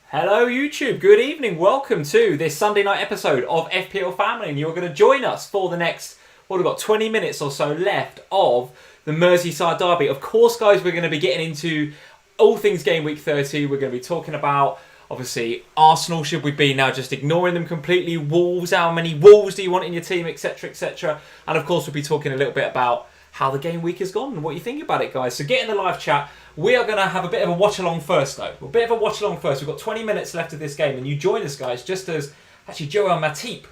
Hello YouTube, good evening, welcome to this Sunday night episode of FPL Family, and you're going to join us for the next, we've got 20 minutes or so left of the Merseyside derby. Of course guys, we're going to be getting into all things game week 30, we're going to be talking about, obviously, Arsenal, should we be now just ignoring them completely, Wolves, how many Wolves do you want in your team, etc, etc, and of course we'll be talking a little bit about how the game week has gone and what you think about it guys. So get in the live chat. We are going to have a bit of a watch-along first, though. A bit of a watch-along first. We've got 20 minutes left of this game, and you join us, guys, just as actually Joel Matip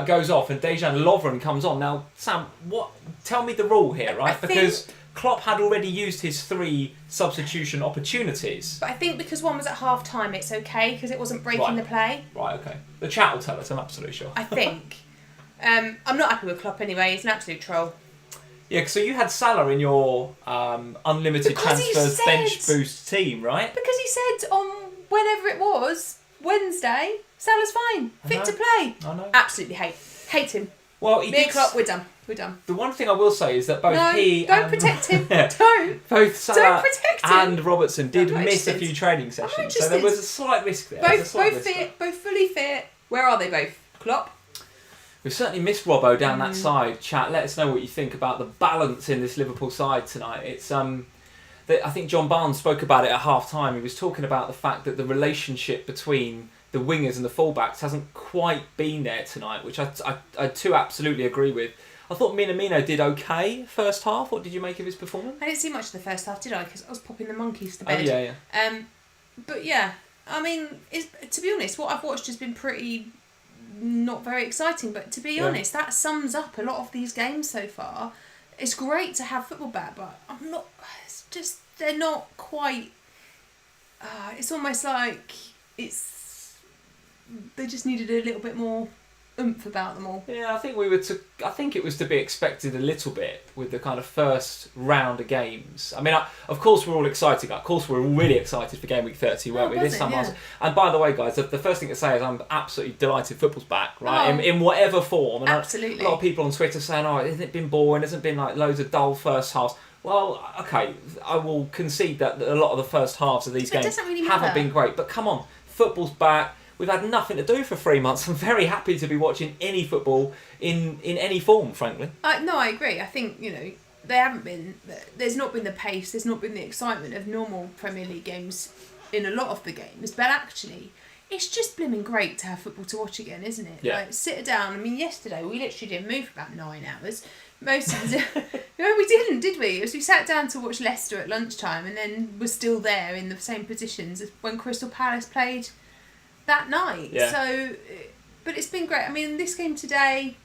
goes off and Dejan Lovren comes on. Now, Sam, tell me the rule here, right? Because Klopp had already used his 3 substitution opportunities. But I think because one was at half-time, it's okay, because it wasn't breaking the play. Right, okay. The chat will tell us, I'm absolutely sure. I think. I'm not happy with Klopp anyway. He's an absolute troll. Yeah, so you had Salah in your unlimited transfers bench boost team, right? Because he said on whenever it was, Wednesday, Salah's fine, fit to play. I know. Absolutely hate him. Well, Me and Klopp, we're done. The one thing I will say is that both don't protect him. Don't. Both Salah protect him. and Robertson did miss a few training sessions, so there was a slight risk there. Both fit, both fully fit. Where are they both? Klopp? We've certainly missed Robbo down that side. Chat, let us know what you think about the balance in this Liverpool side tonight. It's I think John Barnes spoke about it at half time. He was talking about the fact that the relationship between the wingers and the fullbacks hasn't quite been there tonight, which I too absolutely agree with. I thought Minamino did okay first half. What did you make of his performance? I didn't see much of the first half, did I? Because I was popping the monkeys to bed. Oh, yeah. But yeah, I mean, to be honest, what I've watched has been pretty not very exciting. But to be honest, that sums up a lot of these games so far. It's great to have football back, but I'm not. It's just they're not quite. It's almost like they just needed a little bit more oomph about them all. Yeah, I think it was to be expected a little bit with the kind of first round of games. I mean, of course we're all excited. Of course we're all really excited for game week 30, weren't we? This time, yeah. And by the way, guys, the first thing to say is I'm absolutely delighted football's back, right? In whatever form. And absolutely. A lot of people on Twitter saying, "Oh, hasn't it been boring? Hasn't it been like loads of dull first halves?" Well, okay, I will concede that a lot of the first halves of these games haven't been great. But come on, football's back. We've had nothing to do for 3 months. I'm very happy to be watching any football in any form, frankly. No, I agree. I think, there's not been the pace, there's not been the excitement of normal Premier League games in a lot of the games. But actually, it's just blooming great to have football to watch again, isn't it? Yeah. Like, sit down. I mean, yesterday we literally didn't move for about 9 hours. Most of the no, we didn't, did we? We sat down to watch Leicester at lunchtime and then we're still there in the same positions as when Crystal Palace played that night. Yeah. So, but it's been great. I mean, this game today,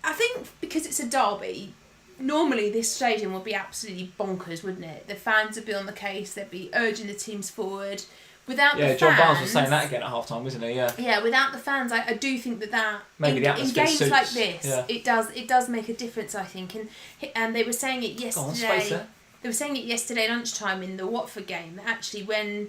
I think because it's a derby, normally this stadium would be absolutely bonkers, wouldn't it? The fans would be on the case, they'd be urging the teams forward. Without the fans... Yeah, John Barnes was saying that again at half-time, wasn't he? Yeah. Yeah, without the fans, I do think that maybe the atmosphere in games suits. like this, it does make a difference, I think. And they were saying it yesterday. They were saying it yesterday lunchtime in the Watford game. That actually, when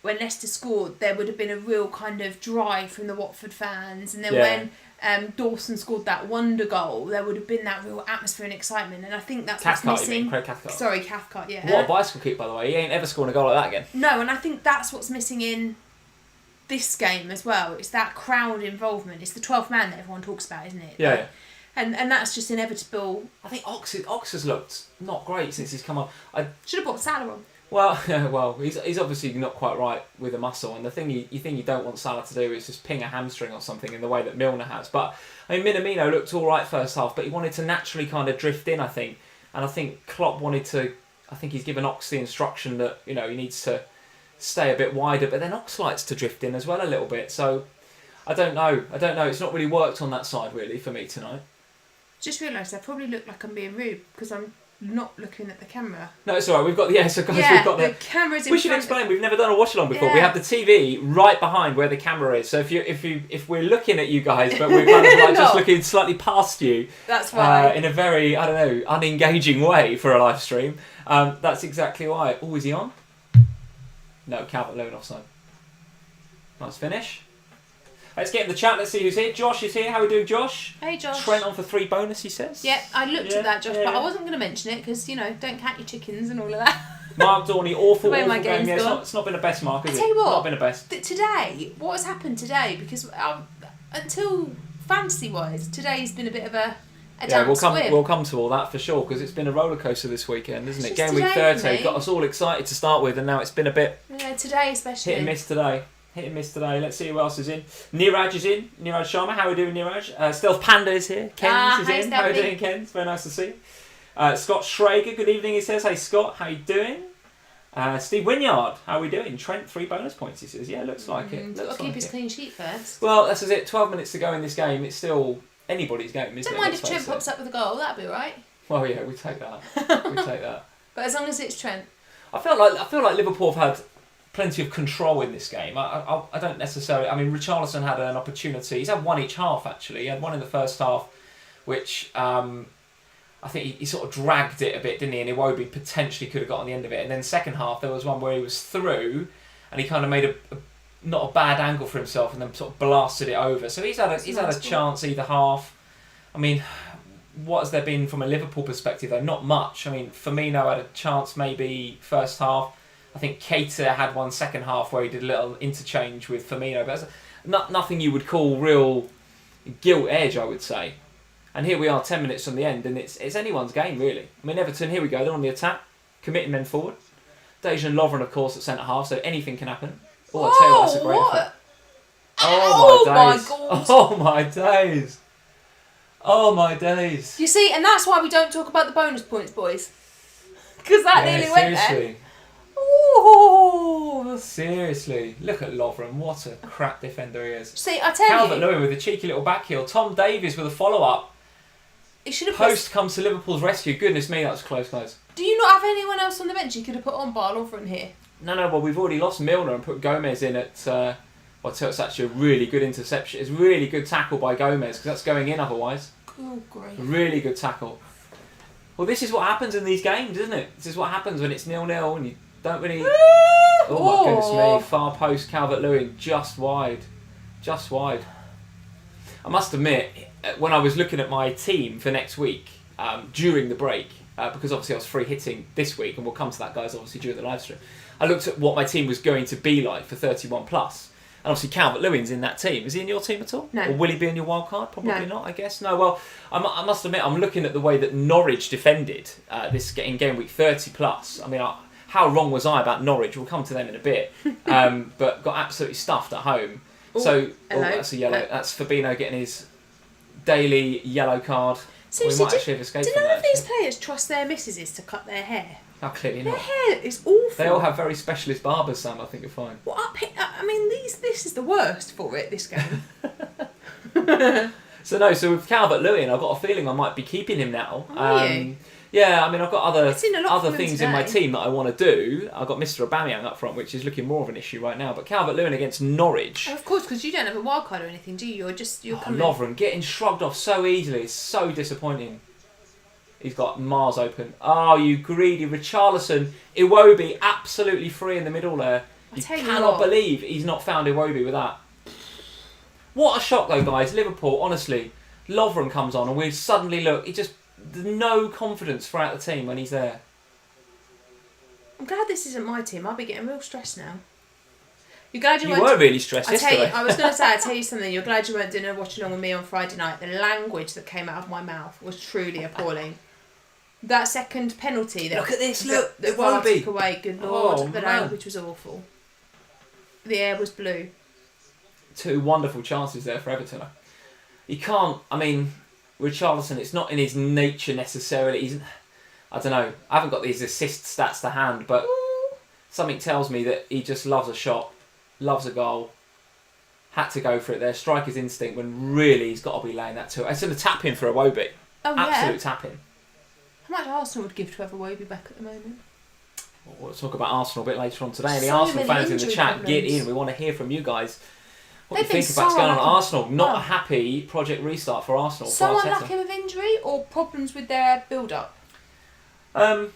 Leicester scored, there would have been a real kind of drive from the Watford fans, and then when Dawson scored that wonder goal, there would have been that real atmosphere and excitement, and I think that's what's missing. Craig Cathcart. Sorry, Cathcart, yeah. What a bicycle kick, by the way. He ain't ever scoring a goal like that again. No, and I think that's what's missing in this game as well. It's that crowd involvement. It's the 12th man that everyone talks about, isn't it? Yeah. And that's just inevitable. I think Ox has looked not great since he's come on. I should have bought Salah on. Well, he's obviously not quite right with a muscle, and the thing you don't want Salah to do is just ping a hamstring or something in the way that Milner has. But I mean, Minamino looked all right first half, but he wanted to naturally kind of drift in, I think, and I think Klopp wanted to. I think he's given Ox the instruction that he needs to stay a bit wider, but then Ox likes to drift in as well a little bit. So I don't know. It's not really worked on that side really for me tonight. Just realised I probably look like I'm being rude because I'm not looking at the camera. No, it's alright. We've got we've got the cameras in We should explain. We've never done a watch along before. Yeah. We have the TV right behind where the camera is. So if we're looking at you guys, but we're kind of like just looking slightly past you. That's why. In a very unengaging way for a live stream. That's exactly why. Oh, is he on? No, Calvert-Lewin offside. Nice finish. Let's get in the chat. Let's see who's here. Josh is here. How are we doing, Josh? Hey, Josh. Trent on for 3 bonus, he says. Yeah, I looked at that, Josh, but I wasn't going to mention it because, don't count your chickens and all of that. Mark Dorney, awful game. Yeah, it's not been the best, Mark, is it? I tell you what. Not been the best. Today, what has happened today? Because until fantasy-wise, today's been a bit of a damp squib. We'll come to all that for sure because it's been a roller coaster this weekend, isn't it? Game week 30 got us all excited to start with, and now it's been a bit. Yeah, today especially. Hit and miss today. Let's see who else is in. Niraj is in. Niraj Sharma, how are we doing, Niraj? Stealth Panda is here. Kens is in. Stealthy. How are we doing, Kens? Very nice to see you. Scott Schrager, good evening, he says. Hey, Scott, how you doing? Steve Wynyard, how are we doing? Trent, 3 bonus points, he says. Yeah, looks like it. Got to keep his clean sheet first. Well, that's it. 12 minutes to go in this game. It's still anybody's game, isn't it? Don't mind if Trent pops up with a goal. That'd be alright. Well, yeah, we take that. But as long as it's Trent. I feel like Liverpool have had plenty of control in this game. I don't necessarily. I mean, Richarlison had an opportunity. He's had one each half actually. He had one in the first half, which I think he sort of dragged it a bit, didn't he? And Iwobi potentially could have got on the end of it. And then second half, there was one where he was through, and he kind of made a not a bad angle for himself, and then sort of blasted it over. So he's had a chance either half. I mean, what has there been from a Liverpool perspective though? Not much. I mean, Firmino had a chance maybe first half. I think Keita had one second half where he did a little interchange with Firmino, but nothing you would call real gilt edge, I would say. And here we are 10 minutes from the end, and it's anyone's game, really. I mean, Everton, here we go, they're on the attack, committing men forward. Dejan Lovren, of course, at centre-half, so anything can happen. Oh, I tell you what, that's a great effort. Oh, my days. Oh, my days. You see, and that's why we don't talk about the bonus points, boys. Because that nearly went there. Ooh. Seriously, look at Lovren. What a crap defender he is. See, I tell you. Calvert-Lewin with a cheeky little back heel. Tom Davies with a follow-up. He should have Post comes to Liverpool's rescue. Goodness me, that was close, guys. Do you not have anyone else on the bench you could have put on bar Lovren here? No, well, we've already lost Milner and put Gomez in at... it's actually a really good interception. It's a really good tackle by Gomez, because that's going in otherwise. Oh, great. Really good tackle. Well, this is what happens in these games, isn't it? This is what happens when it's 0-0 and you don't really... Oh, my goodness me. Far post, Calvert-Lewin, just wide. Just wide. I must admit, when I was looking at my team for next week, during the break, because obviously I was free hitting this week, and we'll come to that, guys, obviously, during the live stream, I looked at what my team was going to be like for 31+. And obviously Calvert-Lewin's in that team. Is he in your team at all? No. Or will he be in your wildcard? Probably not, I guess. No, well, I must admit, I'm looking at the way that Norwich defended this in game week 30+. I mean, how wrong was I about Norwich? We'll come to them in a bit. But got absolutely stuffed at home. Ooh, That's a yellow. That's Fabinho getting his daily yellow card. Seriously, we might actually have escaped do from none that, of these players trust their missuses to cut their hair? Oh, clearly Their not. hair is awful. They all have very specialist barbers, Sam, I think you'll find. Well, I mean, this is the worst for it, this game. So with Calvert-Lewin, I've got a feeling I might be keeping him now. Are you? Yeah, I mean, I've got other for things in my team that I want to do. I've got Mr. Aubameyang up front, which is looking more of an issue right now. But Calvert-Lewin against Norwich. Oh, of course, because you don't have a wild card or anything, do you? You're coming. Lovren getting shrugged off so easily is so disappointing. He's got Mars open. Oh, you greedy Richarlison. Iwobi absolutely free in the middle there. You cannot believe he's not found Iwobi with that. What a shock though, guys. Liverpool, honestly. Lovren comes on and we suddenly look, there's no confidence throughout the team when he's there. I'm glad this isn't my team. I'll be getting real stressed now. You're glad you were really stressed yesterday. I was going to say, I'll tell you something. You're glad you weren't doing a watch along with me on Friday night. The language that came out of my mouth was truly appalling. That second penalty. Look at this, look. The VAR took away, good lord. Oh, the language was awful. The air was blue. 2 wonderful chances there for Everton. You can't, I mean, Richarlison, it's not in his nature necessarily. I don't know, I haven't got these assist stats to hand, but something tells me that he just loves a shot, loves a goal. Had to go for it there. Striker's instinct when really he's got to be laying that to it. It's going to tap in for a Iwobi. Oh, Absolute tap in. How much Arsenal would give to have a Iwobi back at the moment? We'll talk about Arsenal a bit later on today. And the So Arsenal many fans in the injury chat, problems. get in. We want to hear from you guys. What do you They've think been about what's so going on at unlucky. Arsenal? Not Oh. a happy project restart for Arsenal. So for Arteta. unlucky with injury or problems with their build-up? Well,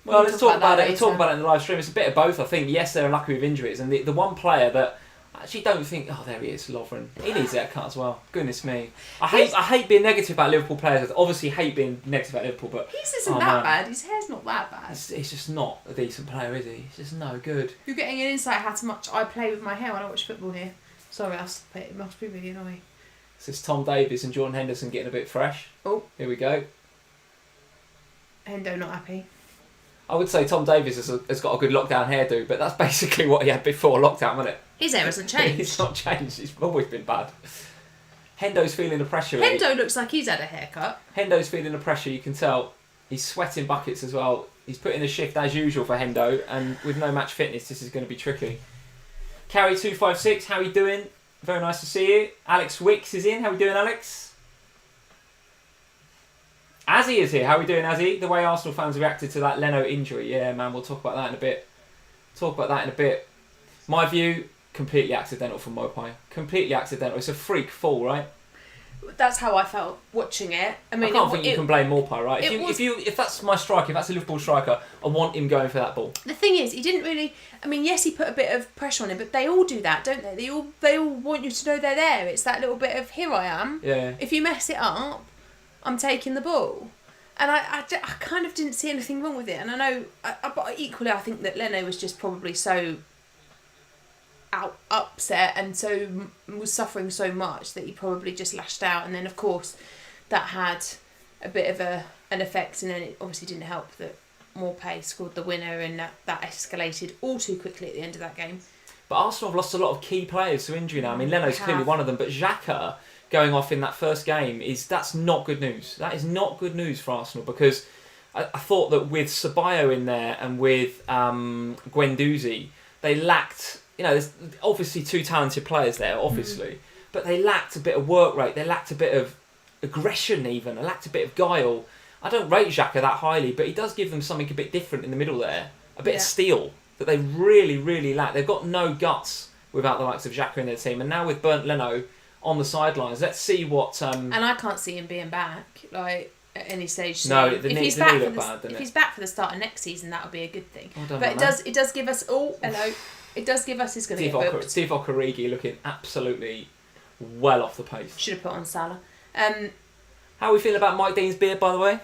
let's talk about it. We'll later. talk about it in the live stream. It's a bit of both, I think. Yes, they're unlucky with injuries, and the one player that I actually don't think... Oh, there he is, Lovren. He needs a haircut as well. Goodness me. I hate being negative about Liverpool players. I obviously hate being negative about Liverpool, but... His isn't that bad. His hair's not that bad. He's just not a decent player, is he? He's just no good. You're getting an insight how much I play with my hair when I watch football here. Sorry, I'll stop it. It must be really annoying. This is Tom Davies and Jordan Henderson getting a bit fresh. Oh. Here we go. Hendo not happy. I would say Tom Davies has got a good lockdown hairdo, but that's basically what he had before lockdown, wasn't it? His hair hasn't changed. It's not changed. It's always been bad. Hendo's feeling the pressure. Hendo looks like he's had a haircut. Hendo's feeling the pressure, you can tell. He's sweating buckets as well. He's put in a shift as usual for Hendo, and with no match fitness, this is going to be tricky. Carry256, how are you doing? Very nice to see you. Alex Wicks is in. How are we doing, Alex? Azzy is here. How are we doing, Azzy? The way Arsenal fans reacted to that Leno injury. Yeah, man, we'll talk about that in a bit. My view, completely accidental from Mopai. Completely accidental. It's a freak fall, right? That's how I felt watching it. I mean, I can't think you can blame Mopai, right? If that's my striker, if that's a Liverpool striker, I want him going for that ball. The thing is, he didn't really... I mean, yes, he put a bit of pressure on him, but they all do that, don't they? They all want you to know they're there. It's that little bit of, here I am. Yeah. If you mess it up, I'm taking the ball. And I kind of didn't see anything wrong with it. And I know... but equally, I think that Leno was just probably so... upset and so was suffering so much that he probably just lashed out, and then of course that had a bit of an effect, and then it obviously didn't help that Maupay scored the winner, and that escalated all too quickly at the end of that game. But Arsenal have lost a lot of key players to injury now. I mean, Leno's clearly one of them, but Xhaka going off in that first game that's not good news. That is not good news for Arsenal, because I thought that with Ceballos in there and with Guendouzi, they lacked... You know, there's obviously two talented players there, obviously, but they lacked a bit of work rate. They lacked a bit of aggression even. They lacked a bit of guile. I don't rate Xhaka that highly, but he does give them something a bit different in the middle there. A bit of steel that they really, really lack. They've got no guts without the likes of Xhaka in their team. And now with Burnt Leno on the sidelines, let's see what... And I can't see him being back, like... at any stage. No, if he's back for the start of next season, that would be a good thing. But it does give us... Oh, hello. It does give us... He's going to get booked. Divock Origi looking absolutely well off the pace. Should have put on Salah. How are we feeling about Mike Dean's beard, by the way?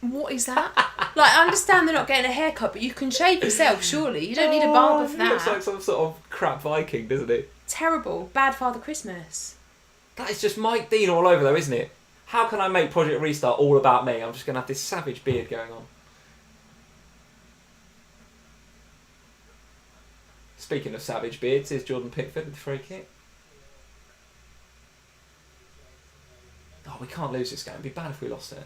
What is that? Like, I understand they're not getting a haircut, but you can shave yourself, surely. You don't need a barber for that. He looks like some sort of crap Viking, doesn't he? Terrible. Bad Father Christmas. That is just Mike Dean all over, though, isn't it? How can I make Project Restart all about me? I'm just going to have this savage beard going on. Speaking of savage beards, here's Jordan Pickford with the free kick. Oh, we can't lose this game. It'd be bad if we lost it.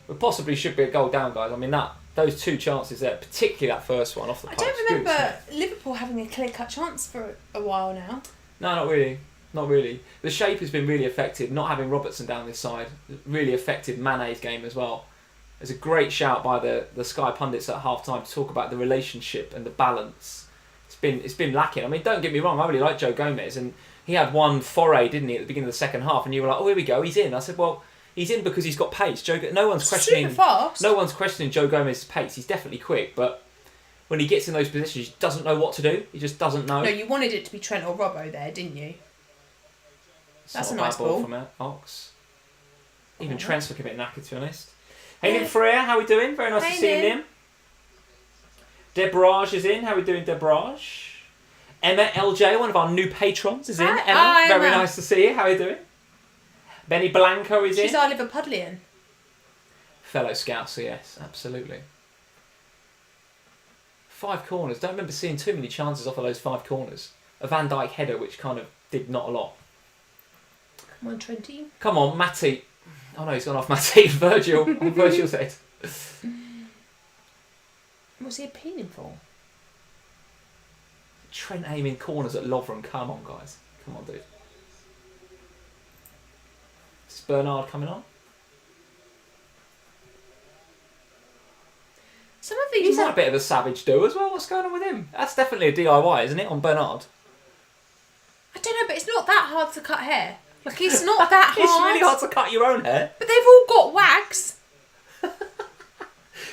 We possibly should be a goal down, guys. I mean, those two chances there, particularly that first one off the post. I don't remember Liverpool having a clear-cut chance for a while now. No, not really. Not really. The shape has been really affected. Not having Robertson down this side really affected Mane's game as well. There's a great shout by the Sky pundits at half-time to talk about the relationship and the balance. It's been lacking. I mean, don't get me wrong, I really like Joe Gomez, and he had one foray, didn't he, at the beginning of the second half, and you were like, oh, here we go, he's in. I said, well, he's in because he's got pace. No one's questioning Joe Gomez's pace. He's definitely quick, but when he gets in those positions, he doesn't know what to do. He just doesn't know. No, you wanted it to be Trent or Robbo there, didn't you? That's a nice ball from Ox. Even Trent's looking a bit knackered, to be honest. Hey, Fore, how we doing? Very nice to see you, Nim. Debrage is in. How are we doing, Debrage? Emma LJ, one of our new patrons, is in. Emma, very nice to see you. How are you doing? Benny Blanco is in. She's our Liverpudlian. Fellow Scouser, yes, absolutely. 5 corners. Don't remember seeing too many chances off of those 5 corners. A Van Dijk header, which kind of did not a lot. Come on, Trenty. Come on, Matty. Oh no, he's gone off Matty. Virgil on Virgil's head. What's he appealing for? Trent aiming corners at Lovren. Come on, guys. Come on, dude. Is Bernard coming on? Some of these... He's had a bit of a savage do as well. What's going on with him? That's definitely a DIY, isn't it, on Bernard? I don't know, but it's not that hard to cut hair. Like, it's not that hard. It's really hard to cut your own hair. But they've all got wags.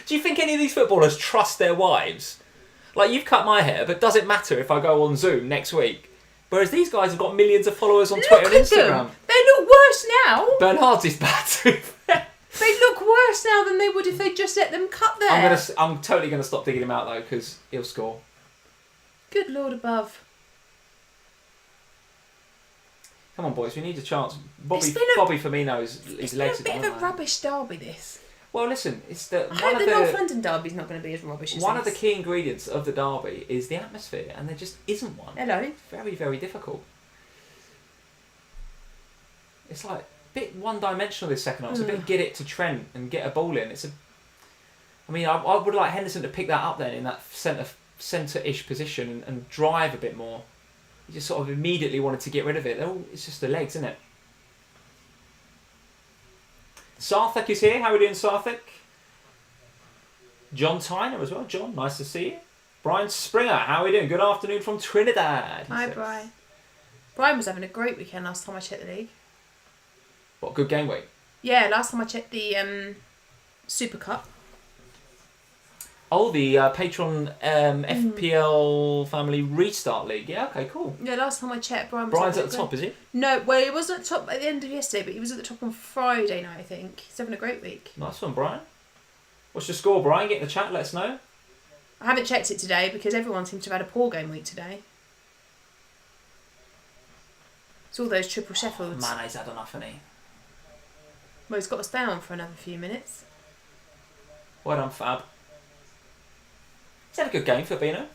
Do you think any of these footballers trust their wives? Like, you've cut my hair, but does it matter if I go on Zoom next week? Whereas these guys have got millions of followers on Twitter and Instagram. They look worse now. Bernard's is bad too. They look worse now than they would if they just let them cut there. I'm totally going to stop digging him out, though, because he'll score. Good Lord above. Come on, boys, we need a chance. Bobby Firmino's his legs. It's been a bit of a rubbish derby, this. Well, listen, it's I hope the North London derby's not going to be as rubbish as one this. of the key ingredients of the derby is the atmosphere, and there just isn't one. Hello. It's very, very difficult. It's like a bit one-dimensional this second half. It's a bit get it to Trent and get a ball in. I would like Henderson to pick that up then in that centre-ish position and drive a bit more. He just sort of immediately wanted to get rid of it. It's just the legs, isn't it? Sarthik is here. How are we doing, Sarthik? John Tyner as well. John, nice to see you. Brian Springer, how are we doing? Good afternoon from Trinidad. Hi, Brian. Brian was having a great weekend last time I checked the league. What, good game week? Yeah, last time I checked the Super Cup. Oh, the Patreon FPL Family Restart League. Yeah, okay, cool. Yeah, last time I checked, Brian's at the top, is he? No, well, he wasn't at the top at the end of yesterday, but he was at the top on Friday night, I think. He's having a great week. Nice one, Brian. What's your score, Brian? Get in the chat, let us know. I haven't checked it today because everyone seems to have had a poor game week today. It's all those triple Sheffields. Mane's had enough, hasn't he? Well, he's got to stay on for another few minutes. Well done, Fab. He's had a good game, Fabinho.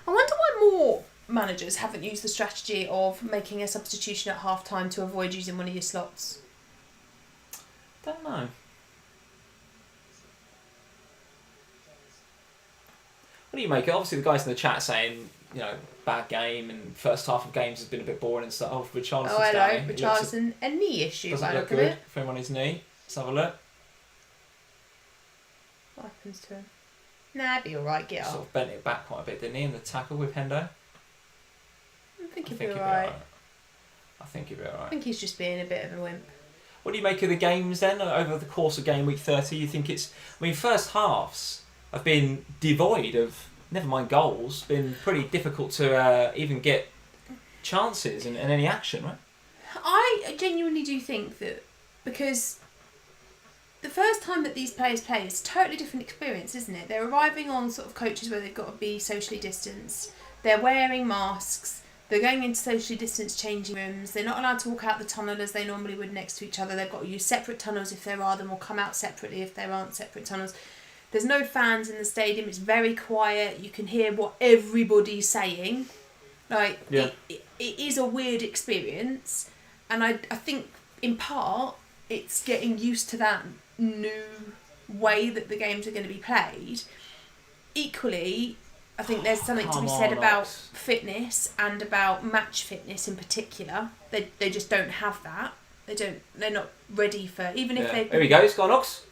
I wonder why more managers haven't used the strategy of making a substitution at half-time to avoid using one of your slots. Don't know. What do you make? Obviously, the guys in the chat saying, bad game and first half of games has been a bit boring and stuff. Oh, Richarlison's hello. down. Richarlison, a knee issue. Doesn't look good for him on his knee. Let's have a look. What happens to him? Nah, be alright, get Sort up. of bent it back quite a bit, didn't he, in the tackle with Hendo? I think he'll be alright. I think he'll be alright. I think he's just being a bit of a wimp. What do you make of the games then, over the course of game week 30? You think first halves have been devoid of, never mind goals, been pretty difficult to even get chances and any action, right? I genuinely do think that because the first time that these players play is a totally different experience, isn't it? They're arriving on sort of coaches where they've got to be socially distanced. They're wearing masks. They're going into socially distanced changing rooms. They're not allowed to walk out the tunnel as they normally would next to each other. They've got to use separate tunnels if there are them, or come out separately if there aren't separate tunnels. There's no fans in the stadium. It's very quiet. You can hear what everybody's saying. It is a weird experience. And I think, in part, it's getting used to that new way that the games are going to be played. Equally, I think there's something to be said about fitness and about match fitness in particular. They just don't have that. They're not ready for, even if they. Here we go. It's gone, Ox.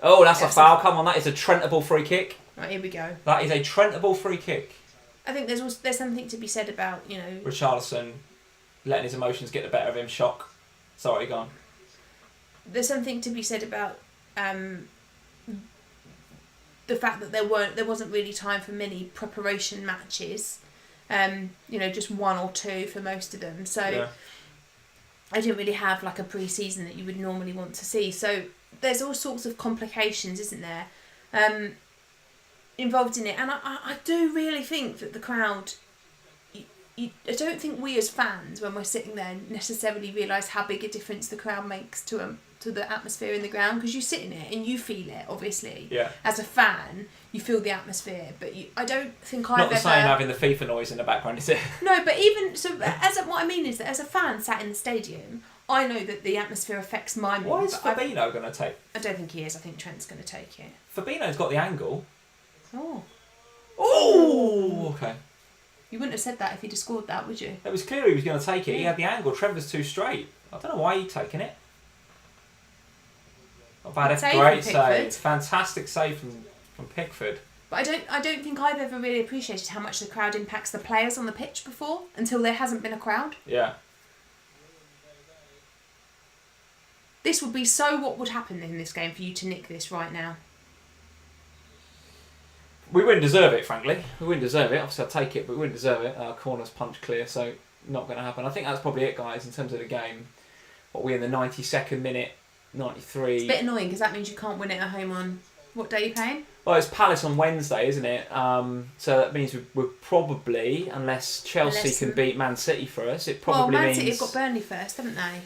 Oh, that's a foul. Come on, that is a Trentable free kick. Right, here we go. That is a Trentable free kick. I think there's something to be said about, Richarlison letting his emotions get the better of him. Shock. Sorry, go on. There's something to be said about the fact that there wasn't really time for many preparation matches. Just one or two for most of them. So I didn't really have like a pre-season that you would normally want to see. So there's all sorts of complications, isn't there, involved in it. And I do really think that the crowd, I don't think we as fans, when we're sitting there, necessarily realise how big a difference the crowd makes to the atmosphere in the ground, because you sit in it and you feel it, obviously. Yeah. As a fan, you feel the atmosphere, but I don't think I've Not the same having the FIFA noise in the background, is it? No, but even so, what I mean is that as a fan sat in the stadium, I know that the atmosphere affects my mood. Why is Fabinho going to take? I don't think he is. I think Trent's going to take it. Fabinho's got the angle. Oh, okay. You wouldn't have said that if he'd have scored that, would you? It was clear he was going to take it. He had the angle. Trent was too straight. I don't know why he'd taken it. Not bad. Great save. Fantastic save from Pickford. But I don't think I've ever really appreciated how much the crowd impacts the players on the pitch before, until there hasn't been a crowd. Yeah. This would be so what would happen in this game for you to nick this right now? We wouldn't deserve it, frankly. We wouldn't deserve it. Obviously, I'll take it, but we wouldn't deserve it. Corner's punch clear, so not going to happen. I think that's probably it, guys, in terms of the game. What, we're in the 92nd minute, 93. It's a bit annoying because that means you can't win it at home on... What day are you playing? Well, it's Palace on Wednesday, isn't it? So that means we're probably, unless Chelsea can beat Man City for us, it probably Man means... City have got Burnley first, haven't they?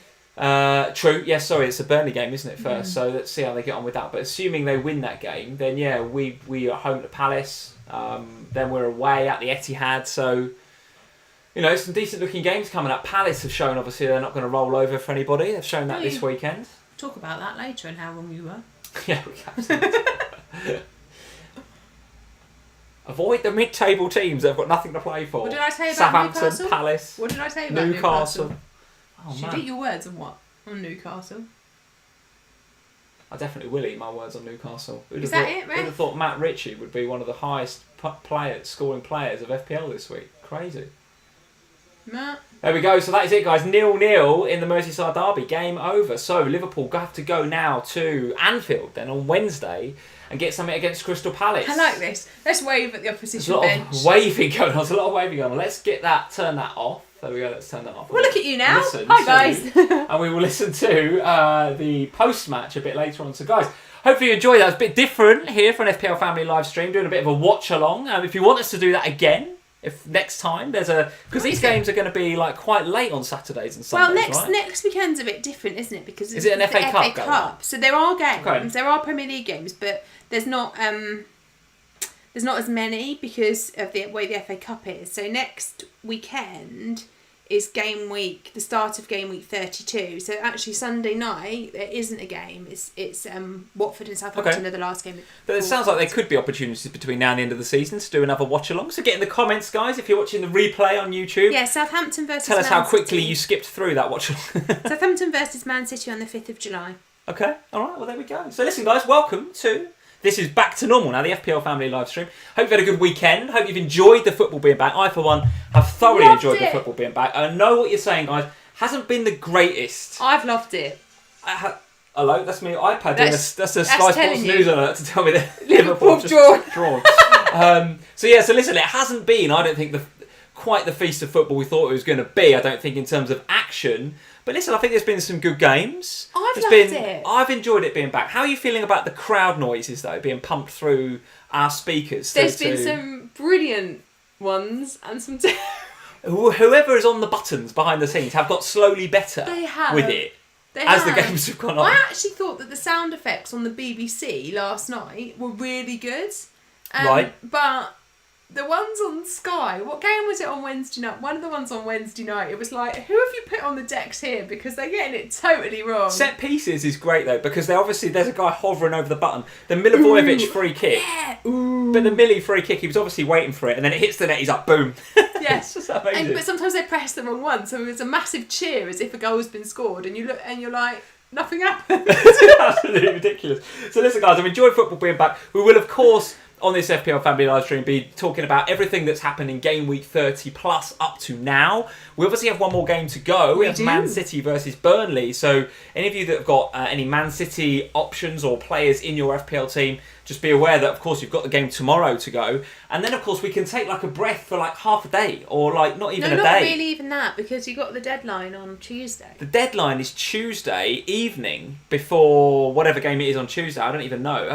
True, yes, sorry, it's a Burnley game, isn't it, first? So let's see how they get on with that. But assuming they win that game, then yeah, we are home to Palace, then we're away at the Etihad, so, you know, some decent looking games coming up. Palace have shown, obviously, they're not going to roll over for anybody. They've shown that this weekend. Talk about that later and how wrong you were. Yeah, we can. Avoid the mid-table teams that have got nothing to play for. What did I say about Southampton, Newcastle? Palace. What did I say about Newcastle? Oh, Should you eat your words on what? On Newcastle? I definitely will eat my words on Newcastle. Is that it, mate? Who'd have thought Matt Ritchie would be one of the highest scoring players of FPL this week? Crazy. Matt. There we go. So that is it, guys. 0-0 in the Merseyside derby. Game over. So Liverpool have to go now to Anfield then on Wednesday and get something against Crystal Palace. I like this. Let's wave at the opposition There's a bench. lot of waving going on. There's a lot of waving going on. Let's turn that off. There we go. Let's turn that off. Well, look at you now. Hi, guys. And we will listen to the post-match a bit later on. So, guys, hopefully you enjoyed that. It's a bit different here for an FPL Family live stream, doing a bit of a watch-along. If you want us to do that again, if next time because these games are going to be like quite late on Saturdays and Sundays, well, next weekend's a bit different, isn't it? Because is it an FA Cup? Cup. So there are games, there are Premier League games, but there's not as many because of the way the FA Cup is. So next weekend is game week, the start of game week 32. So actually Sunday night there isn't a game. It's Watford and Southampton are the last game. But it sounds like there could be opportunities between now and the end of the season to do another watch along. So get in the comments, guys, if you're watching the replay on YouTube. Yeah, Southampton versus Tell us Man how quickly City. you skipped through that watch along. Southampton versus Man City on the 5th of July. Okay, all right, well there we go. So listen, guys, welcome to... This is back to normal now, the FPL Family live stream. Hope you've had a good weekend. Hope you've enjoyed the football being back. I, for one, have thoroughly enjoyed the football being back. I know what you're saying, guys. Hasn't been the greatest. I've loved it. Hello, that's me. iPad. That's a Sky Sports News alert to tell me that Liverpool have just drawn. So listen, it hasn't been, I don't think, quite the feast of football we thought it was going to be. I don't think in terms of action. But listen, I think there's been some good games. I've loved it. I've enjoyed it being back. How are you feeling about the crowd noises, though, being pumped through our speakers? There's been some brilliant ones and some... Whoever is on the buttons behind the scenes have got slowly better with it as the games have gone on. I actually thought that the sound effects on the BBC last night were really good. Right. But... the ones on Sky, what game was it on Wednesday night? One of the ones on Wednesday night, it was like, who have you put on the decks here? Because they're getting it totally wrong. Set pieces is great, though, because there's a guy hovering over the button. The Milivojevic free kick. Yeah. But the Millie free kick, he was obviously waiting for it, and then it hits the net, he's like, boom. Yes. It's just amazing. But sometimes they press the wrong one, so it's a massive cheer as if a goal's been scored, and you look and you're like, nothing happened. It's absolutely ridiculous. So listen, guys, I've enjoyed football being back. We will, of course... on this FPL Family live stream, be talking about everything that's happened in game week 30 plus up to now. We obviously have one more game to go. We have Man City versus Burnley. So any of you that have got any Man City options or players in your FPL team, just be aware that, of course, you've got the game tomorrow to go. And then, of course, we can take like a breath for like half a day or like not even a day. No, not really even that, because you got the deadline on Tuesday. The deadline is Tuesday evening before whatever game it is on Tuesday. I don't even know.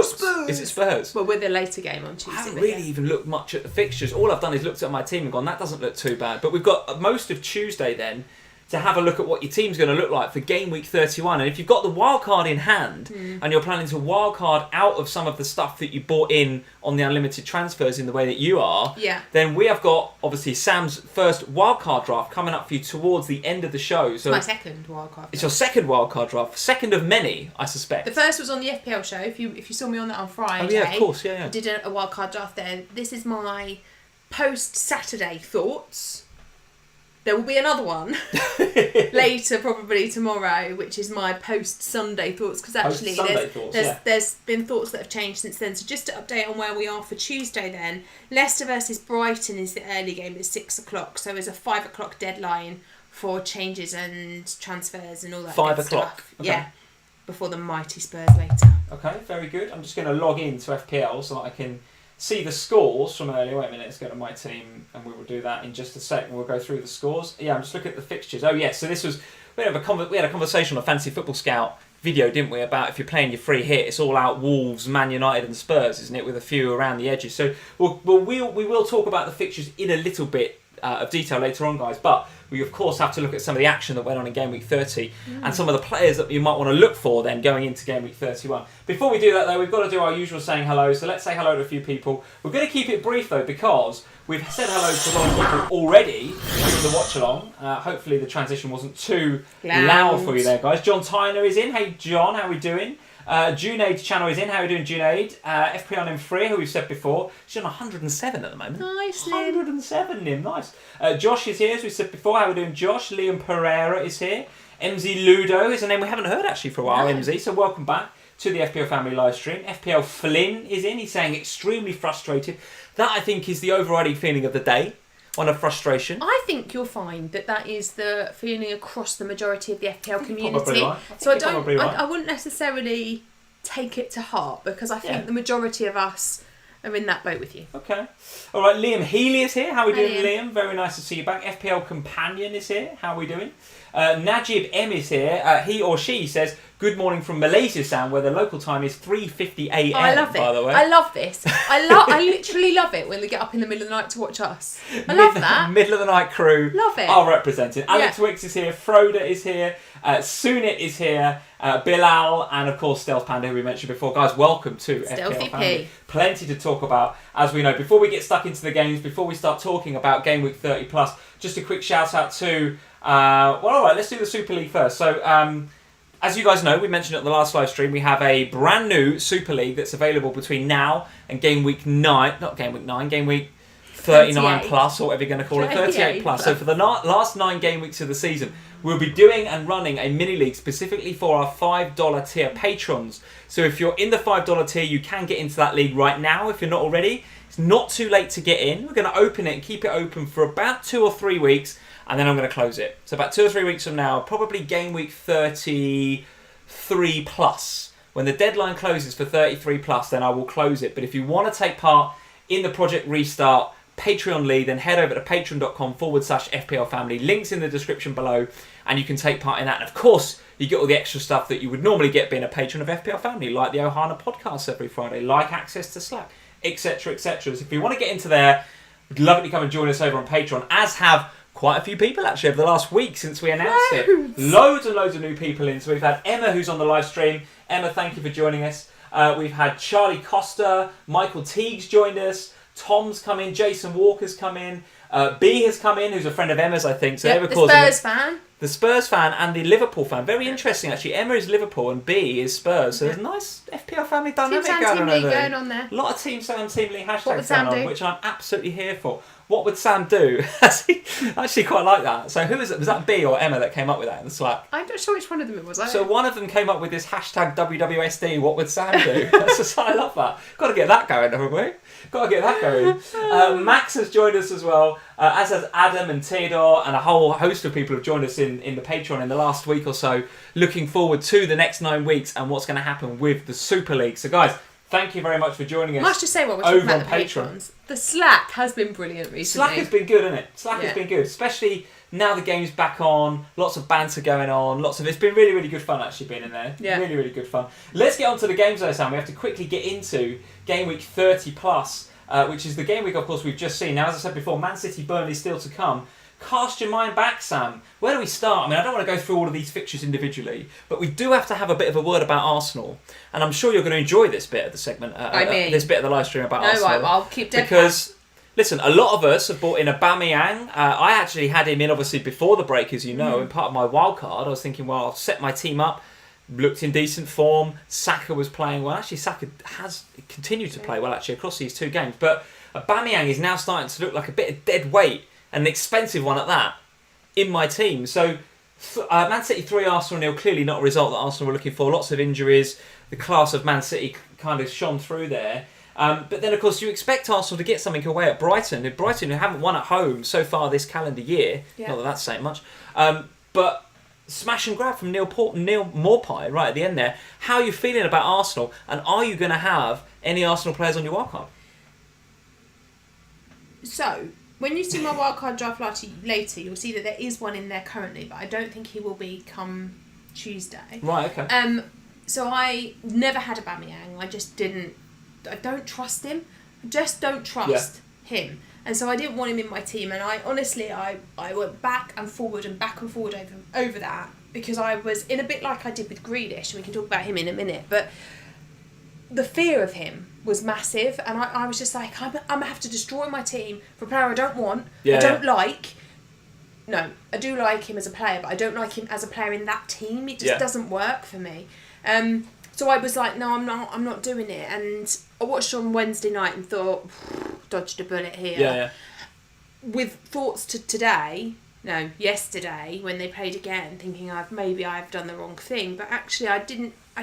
Spurs. Is it Spurs? Well, with the later game on Tuesday. I haven't really even looked much at the fixtures. All I've done is looked at my team and gone, that doesn't look too bad. But we've got most of Tuesday then to have a look at what your team's going to look like for game week 31. And if you've got the wildcard in hand and you're planning to wildcard out of some of the stuff that you bought in on the unlimited transfers in the way that you are, then we have got, obviously, Sam's first wildcard draft coming up for you towards the end of the show. So it's my second wildcard. It's your second wildcard draft. Second of many, I suspect. The first was on the FPL show. If you saw me on that on Friday. Oh, yeah, of course. Yeah. I did a wildcard draft there. This is my post-Saturday thoughts. There will be another one later, probably tomorrow, which is my post-Sunday thoughts. Because actually, there's been thoughts that have changed since then. So just to update on where we are for Tuesday then, Leicester versus Brighton is the early game at 6 o'clock. So there's a 5 o'clock deadline for changes and transfers and all that 5 good o'clock? stuff. Okay. Yeah, before the mighty Spurs later. Okay, very good. I'm just going to log in to FPL so that I can see the scores from earlier. Wait a minute, let's go to my team and we will do that in just a second. We'll go through the scores. Yeah, I'm just looking at the fixtures. Oh yeah, so this was, we had a conversation on Fantasy Football Scout video, didn't we, about if you're playing your free hit, it's all out Wolves, Man United and Spurs, isn't it, with a few around the edges. So we will talk about the fixtures in a little bit of detail later on, guys, but we of course have to look at some of the action that went on in game week 30 and some of the players that you might want to look for then going into game week 31. Before we do that though, we've got to do our usual saying hello, so let's say hello to a few people. We're going to keep it brief though, because we've said hello to a lot of people already in the watch along. Hopefully the transition wasn't too loud for you there, guys. John Tyner is in. Hey John, how are we doing? Junaid's channel is in. How are you doing, Junaid? FPL Nim Free, who we've said before. She's on 107 at the moment. Nice, Nim. 107, Nim. Nice. Josh is here, as we said before. How are we doing, Josh? Liam Pereira is here. MZ Ludo is a name we haven't heard actually for a while, MZ. So welcome back to the FPL Family live stream. FPL Flynn is in. He's saying extremely frustrated. That, I think, is the overriding feeling of the day. One of frustration. I think you'll find that is the feeling across the majority of the FPL community. Right. So I wouldn't necessarily take it to heart, because I think the majority of us are in that boat with you. Okay. All right, Liam Healy is here. How are we doing, Liam? Very nice to see you back. FPL Companion is here. How are we doing? Najib M is here. He or she says, good morning from Malaysia, Sam, where the local time is 3:50 a.m. I love it. By the way, I love this. I literally love it when they get up in the middle of the night to watch us. I love that. Middle of the night crew. Love it. Are represented. Alex Wicks is here. Froda is here. Sunit is here. Bilal and of course Stealth Panda, who we mentioned before. Guys, welcome to FPL Family. Plenty to talk about, as we know. Before we get stuck into the games, before we start talking about game week 30 plus, just a quick shout out to. Well, all right, let's do the Super League first. So, as you guys know, we mentioned at the last live stream, we have a brand new Super League that's available between now and game week 9. Not game week 9, game week 39 plus, or whatever you're going to call it, 38 plus. So for the last 9 game weeks of the season, we'll be doing and running a mini league specifically for our $5 tier patrons. So if you're in the $5 tier, you can get into that league right now if you're not already. It's not too late to get in. We're going to open it and keep it open for about 2 or 3 weeks, and then I'm going to close it. So about 2 or 3 weeks from now, probably game week 33 plus. When the deadline closes for 33 plus, then I will close it. But if you want to take part in the Project Restart Patreon league, then head over to patreon.com/FPL Family. Links in the description below, and you can take part in that. And of course, you get all the extra stuff that you would normally get being a patron of FPL Family, like the Ohana podcast every Friday, like access to Slack, etc., etc. So if you want to get into there, we'd love it to come and join us over on Patreon, as have quite a few people actually over the last week since we announced it. Loads and loads of new people in. So we've had Emma, who's on the live stream. Emma, thank you for joining us. We've had Charlie Costa, Michael Teague's joined us. Tom's come in, Jason Walker's come in, B has come in, who's a friend of Emma's, I think. So they were the Spurs fan. The Spurs fan and the Liverpool fan. Very interesting, actually. Emma is Liverpool and B is Spurs. So there's a nice FPL Family dynamic going on there. A lot of Team Sam, Team Lee hashtags going on, which I'm absolutely here for. What would Sam do? I actually quite like that. So who was it? Was that B or Emma that came up with that in the Slack? I'm not sure which one of them it was. So one of them came up with this hashtag WWSD, what would Sam do? I love that. Got to get that going, haven't we? Got to get that going. Max has joined us as well, as has Adam and Theodore, and a whole host of people have joined us in the Patreon in the last week or so. Looking forward to the next 9 weeks and what's going to happen with the Super League. So guys, thank you very much for joining us. Must just say, what we're talking about the patrons. The Slack has been brilliant recently. Slack has been good, hasn't it? Slack has been good, especially now the game's back on. Lots of banter going on. It's been really, really good fun actually being in there. Yeah. Really, really good fun. Let's get on to the games though, Sam. We have to quickly get into game week 30 plus, which is the game week, of course, we've just seen. Now, as I said before, Man City Burnley still to come. Cast your mind back, Sam. Where do we start? I mean, I don't want to go through all of these fixtures individually, but we do have to have a bit of a word about Arsenal. And I'm sure you're going to enjoy this bit of the segment, this bit of the live stream about Arsenal. No, I'll keep dead. Because, listen, a lot of us have bought in Aubameyang. I actually had him in, obviously, before the break, as you know, in part of my wildcard. I was thinking, well, I'll set my team up. Looked in decent form. Saka was playing well. Actually, Saka has continued to play well, actually, across these 2 games. But Aubameyang is now starting to look like a bit of dead weight. An expensive one at that, in my team. So, Man City 3, Arsenal 0, clearly not a result that Arsenal were looking for. Lots of injuries. The class of Man City kind of shone through there. But then, of course, you expect Arsenal to get something away at Brighton. Brighton, who haven't won at home so far this calendar year. Yeah. Not that that's saying much. But smash and grab from Neil Maupay right at the end there. How are you feeling about Arsenal? And are you going to have any Arsenal players on your wildcard? So, when you see my wildcard draft later, you'll see that there is one in there currently, but I don't think he will be come Tuesday. Right, okay. So I never had Aubameyang. I don't trust him. I just don't trust him. And so I didn't want him in my team. And I honestly went back and forward over that, because I was in a bit like I did with Grealish, and we can talk about him in a minute. But the fear of him was massive, and I was just like, I'm going to have to destroy my team for a player I don't want, I don't like. No, I do like him as a player, but I don't like him as a player in that team. It just doesn't work for me. So I was like, no, I'm not doing it. And I watched on Wednesday night and thought, dodged a bullet here. Yeah. With thoughts to yesterday when they played again, thinking I've done the wrong thing. But actually I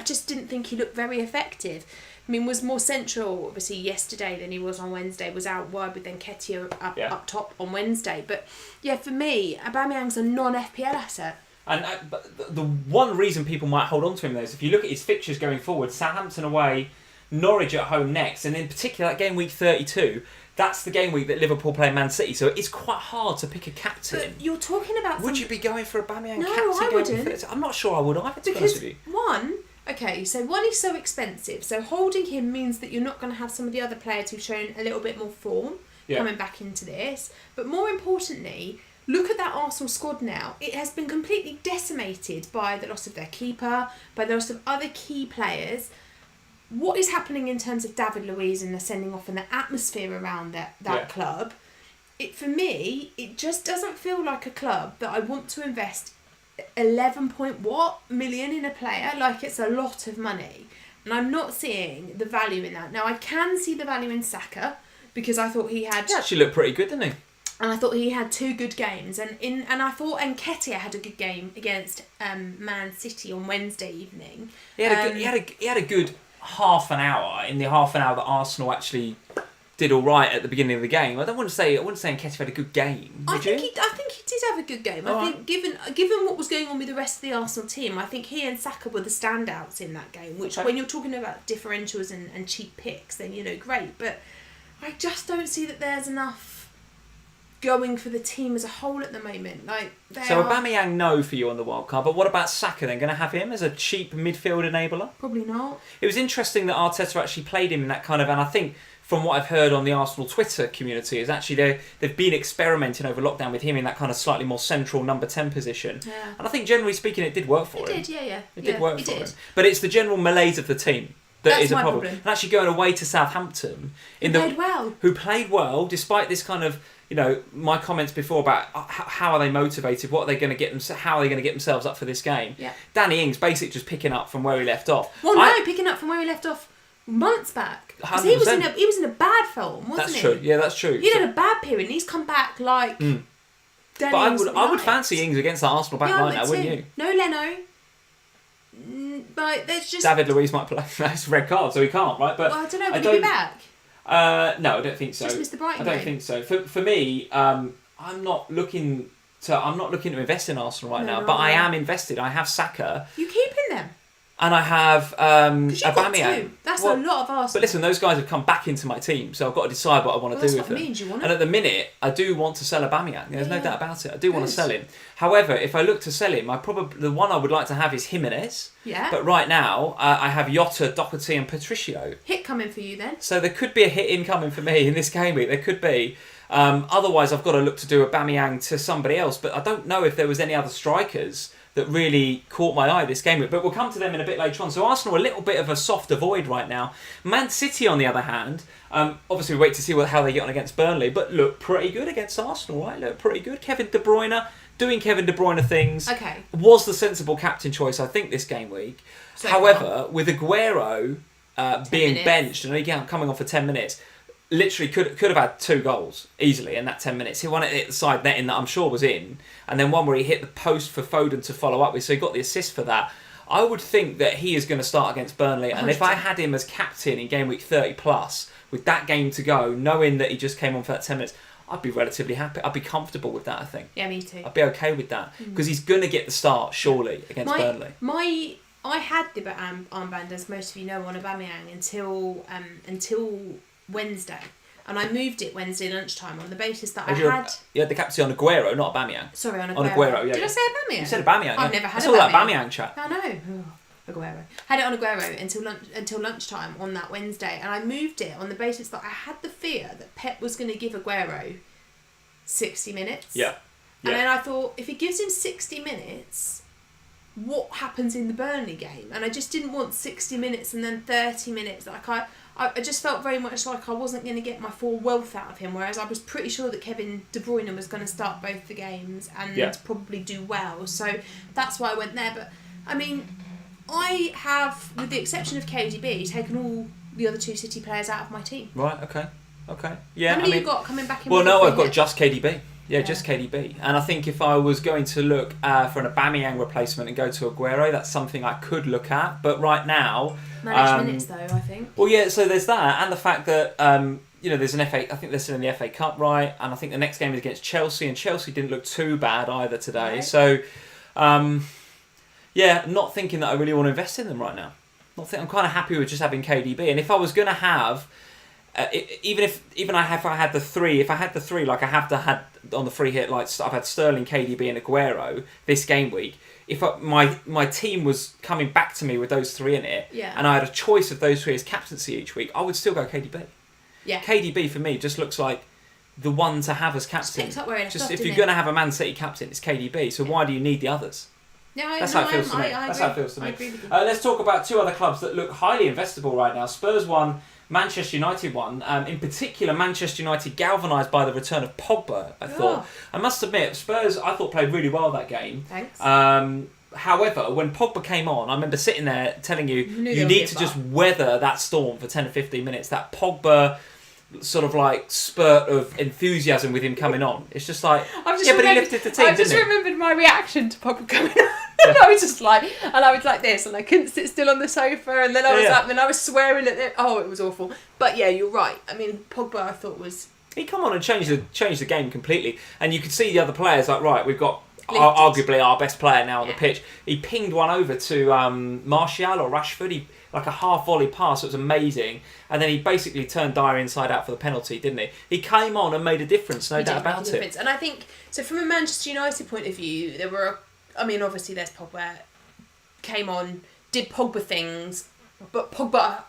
just didn't think he looked very effective. I mean, was more central, obviously, yesterday than he was on Wednesday. Was out wide with Nketiah up top on Wednesday. But, yeah, for me, Aubameyang's a non-FPL asset. And but the one reason people might hold on to him, though, is if you look at his fixtures going forward, Southampton away, Norwich at home next, and in particular, that game week 32, that's the game week that Liverpool play Man City. So it's quite hard to pick a captain. But you're talking about... Would you be going for Aubameyang captain? No, I wouldn't. I'm not sure I would either, to be honest with you. One is so expensive, so holding him means that you're not going to have some of the other players who've shown a little bit more form coming back into this. But more importantly, look at that Arsenal squad now. It has been completely decimated by the loss of their keeper, by the loss of other key players. What is happening in terms of David Luiz and the sending off and the atmosphere around that club? For me, it just doesn't feel like a club that I want to invest 11 point million in a player. Like, it's a lot of money, and I'm not seeing the value in that. Now, I can see the value in Saka, because I thought he actually looked pretty good, didn't he? And I thought he had 2 good games, and I thought Nketiah had a good game against Man City on Wednesday evening. He had a good half an hour. In the half an hour that Arsenal actually did all right at the beginning of the game. I wouldn't say Nketiah had a good game. I think he did have a good game. I think given what was going on with the rest of the Arsenal team, I think he and Saka were the standouts in that game. Which, when you're talking about differentials and cheap picks, then great. But I just don't see that there's enough going for the team as a whole at the moment. Aubameyang, no for you on the wildcard, but what about Saka then? Going to have him as a cheap midfield enabler? Probably not. It was interesting that Arteta actually played him in that kind of, and I think from what I've heard on the Arsenal Twitter community, is actually they've been experimenting over lockdown with him in that kind of slightly more central number 10 position. Yeah. And I think generally speaking it did work for him. It did, yeah. It did work for him. But it's the general malaise of the team. That's is a problem. And actually going away to Southampton, who played well, despite this kind of, my comments before about how are they motivated, what are they going to get them, how are they going to get themselves up for this game. Yeah. Danny Ings basically just picking up from where he left off. Picking up from where he left off months back, because he was in a bad form, wasn't he? That's true. Yeah, that's true. He had a bad period, and he's come back like. Danny but I would fancy Ings against the Arsenal back line now, wouldn't you? No Leno. But there's just David Luiz might play. That's a red card, so he can't, right? But I don't know. Would he be back? No, I don't think so. Just missed the Brighton game. I don't think so. For me, I'm not looking to invest in Arsenal now, but I am invested. I have Saka. You keeping them? And I have Aubameyang. That's a lot of Arsenal. But listen, those guys have come back into my team, so I've got to decide what I want to do with them. And at the minute, I do want to sell Aubameyang. There's no doubt about it. I do want to sell him. However, if I look to sell him, the one I would like to have is Jimenez. Yeah. But right now, I have Jota, Doherty, and Patricio. Hit coming for you then. So there could be a hit incoming for me in this game week. There could be. Otherwise, I've got to look to do Aubameyang to somebody else. But I don't know if there was any other strikers that really caught my eye this game week, but we'll come to them in a bit later on. So Arsenal a little bit of a soft avoid right now. Man City, on the other hand, obviously we wait to see how they get on against Burnley, but look pretty good against Arsenal, right? Look pretty good. Kevin De Bruyne doing Kevin De Bruyne things. Okay. Was the sensible captain choice, I think, this game week. However, with Aguero being benched and again coming on for 10 minutes, literally could have had 2 goals easily in that 10 minutes. He won it at the side netting that I'm sure was in, and then one where he hit the post for Foden to follow up with, so he got the assist for that. I would think that he is going to start against Burnley, and if I had him as captain in game week 30 plus, with that game to go, knowing that he just came on for that 10 minutes, I'd be relatively happy. I'd be comfortable with that, I think. Yeah, me too. I'd be okay with that, because he's going to get the start, surely, against Burnley. I had the armband, as most of you know, on Aubameyang until Wednesday, and I moved it Wednesday lunchtime on the basis that You had the captaincy on Aguero, not Aubameyang. Sorry, on Aguero. On Aguero, yeah. Did I say Aubameyang? You said Aubameyang. I've never had Aubameyang. It's all that Aubameyang chat. I know. Aguero. Had it on Aguero until lunchtime on that Wednesday, and I moved it on the basis that I had the fear that Pep was going to give Aguero 60 minutes. Yeah. And then I thought, if he gives him 60 minutes, what happens in the Burnley game? And I just didn't want 60 minutes and then 30 minutes. Like I just felt very much like I wasn't going to get my full wealth out of him, whereas I was pretty sure that Kevin De Bruyne was going to start both the games and probably do well. So that's why I went there. But, I mean, I have, with the exception of KDB, taken all the other two City players out of my team. Right, okay. Yeah, how many you got coming back in? Well, no, I've got just KDB. Yeah, just KDB. And I think if I was going to look for an Aubameyang replacement and go to Aguero, that's something I could look at. But right now... Manage minutes, though, I think. Well, yeah, so there's that. And the fact that, there's an FA... I think they're still in the FA Cup, right? And I think the next game is against Chelsea. And Chelsea didn't look too bad either today. Right. So, not thinking that I really want to invest in them right now. I'm kind of happy with just having KDB. And if I was going to have... if I had the three, like I have to had on the free hit, like I've had Sterling, KDB, and Aguero this game week. If my team was coming back to me with those three in it, and I had a choice of those three as captaincy each week, I would still go KDB. Yeah. KDB for me just looks like the one to have as captain. If you're going to have a Man City captain, it's KDB. So why do you need the others? That's how it feels to me. That's how it feels to me. Let's talk about two other clubs that look highly investable right now. Spurs won. Manchester United won. In particular, Manchester United galvanised by the return of Pogba, I thought. I must admit, Spurs, I thought, played really well that game. Thanks. However, when Pogba came on, I remember sitting there telling you need to just weather that storm for 10 or 15 minutes. That Pogba sort of like spurt of enthusiasm with him coming on. It's just like, but he lifted the team, I just remembered my reaction to Pogba coming on. And I was just like, this, and I couldn't sit still on the sofa, and then I was up, and I was swearing at it. Oh, it was awful. But yeah, you're right. I mean, Pogba, I thought was... He come on and changed the game completely, and you could see the other players like, right, we've got arguably our best player now on the pitch. He pinged one over to Martial or Rashford. Like a half volley pass, it was amazing, and then he basically turned Dyer inside out for the penalty, didn't he? He came on and made a difference, no doubt about it. And I think so. From a Manchester United point of view, there were. Obviously, there's Pogba came on, did Pogba things, but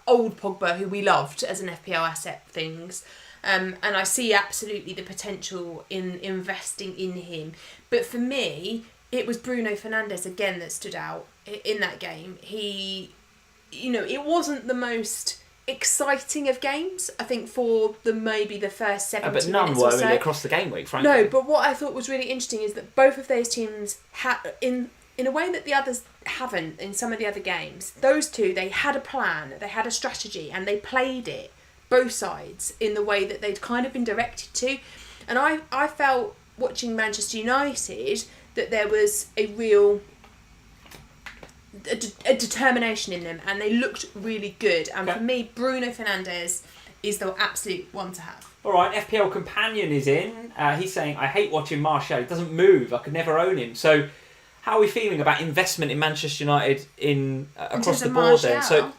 old Pogba, who we loved as an FPL asset, things. And I see absolutely the potential in investing in him. But for me, it was Bruno Fernandes again that stood out in that game. It wasn't the most exciting of games, I think, for maybe the first 70 minutes or so. But none were really across the game week, frankly. No, but what I thought was really interesting is that both of those teams had, in a way that the others haven't in some of the other games, those two, they had a plan, they had a strategy, and they played it, both sides, in the way that they'd kind of been directed to. And I felt, watching Manchester United, that there was a real... A determination in them, and they looked really good. And for me, Bruno Fernandes is the absolute one to have. All right, FPL Companion is in. He's saying, I hate watching Martial. He doesn't move. I could never own him. So how are we feeling about investment in Manchester United across the board then? So,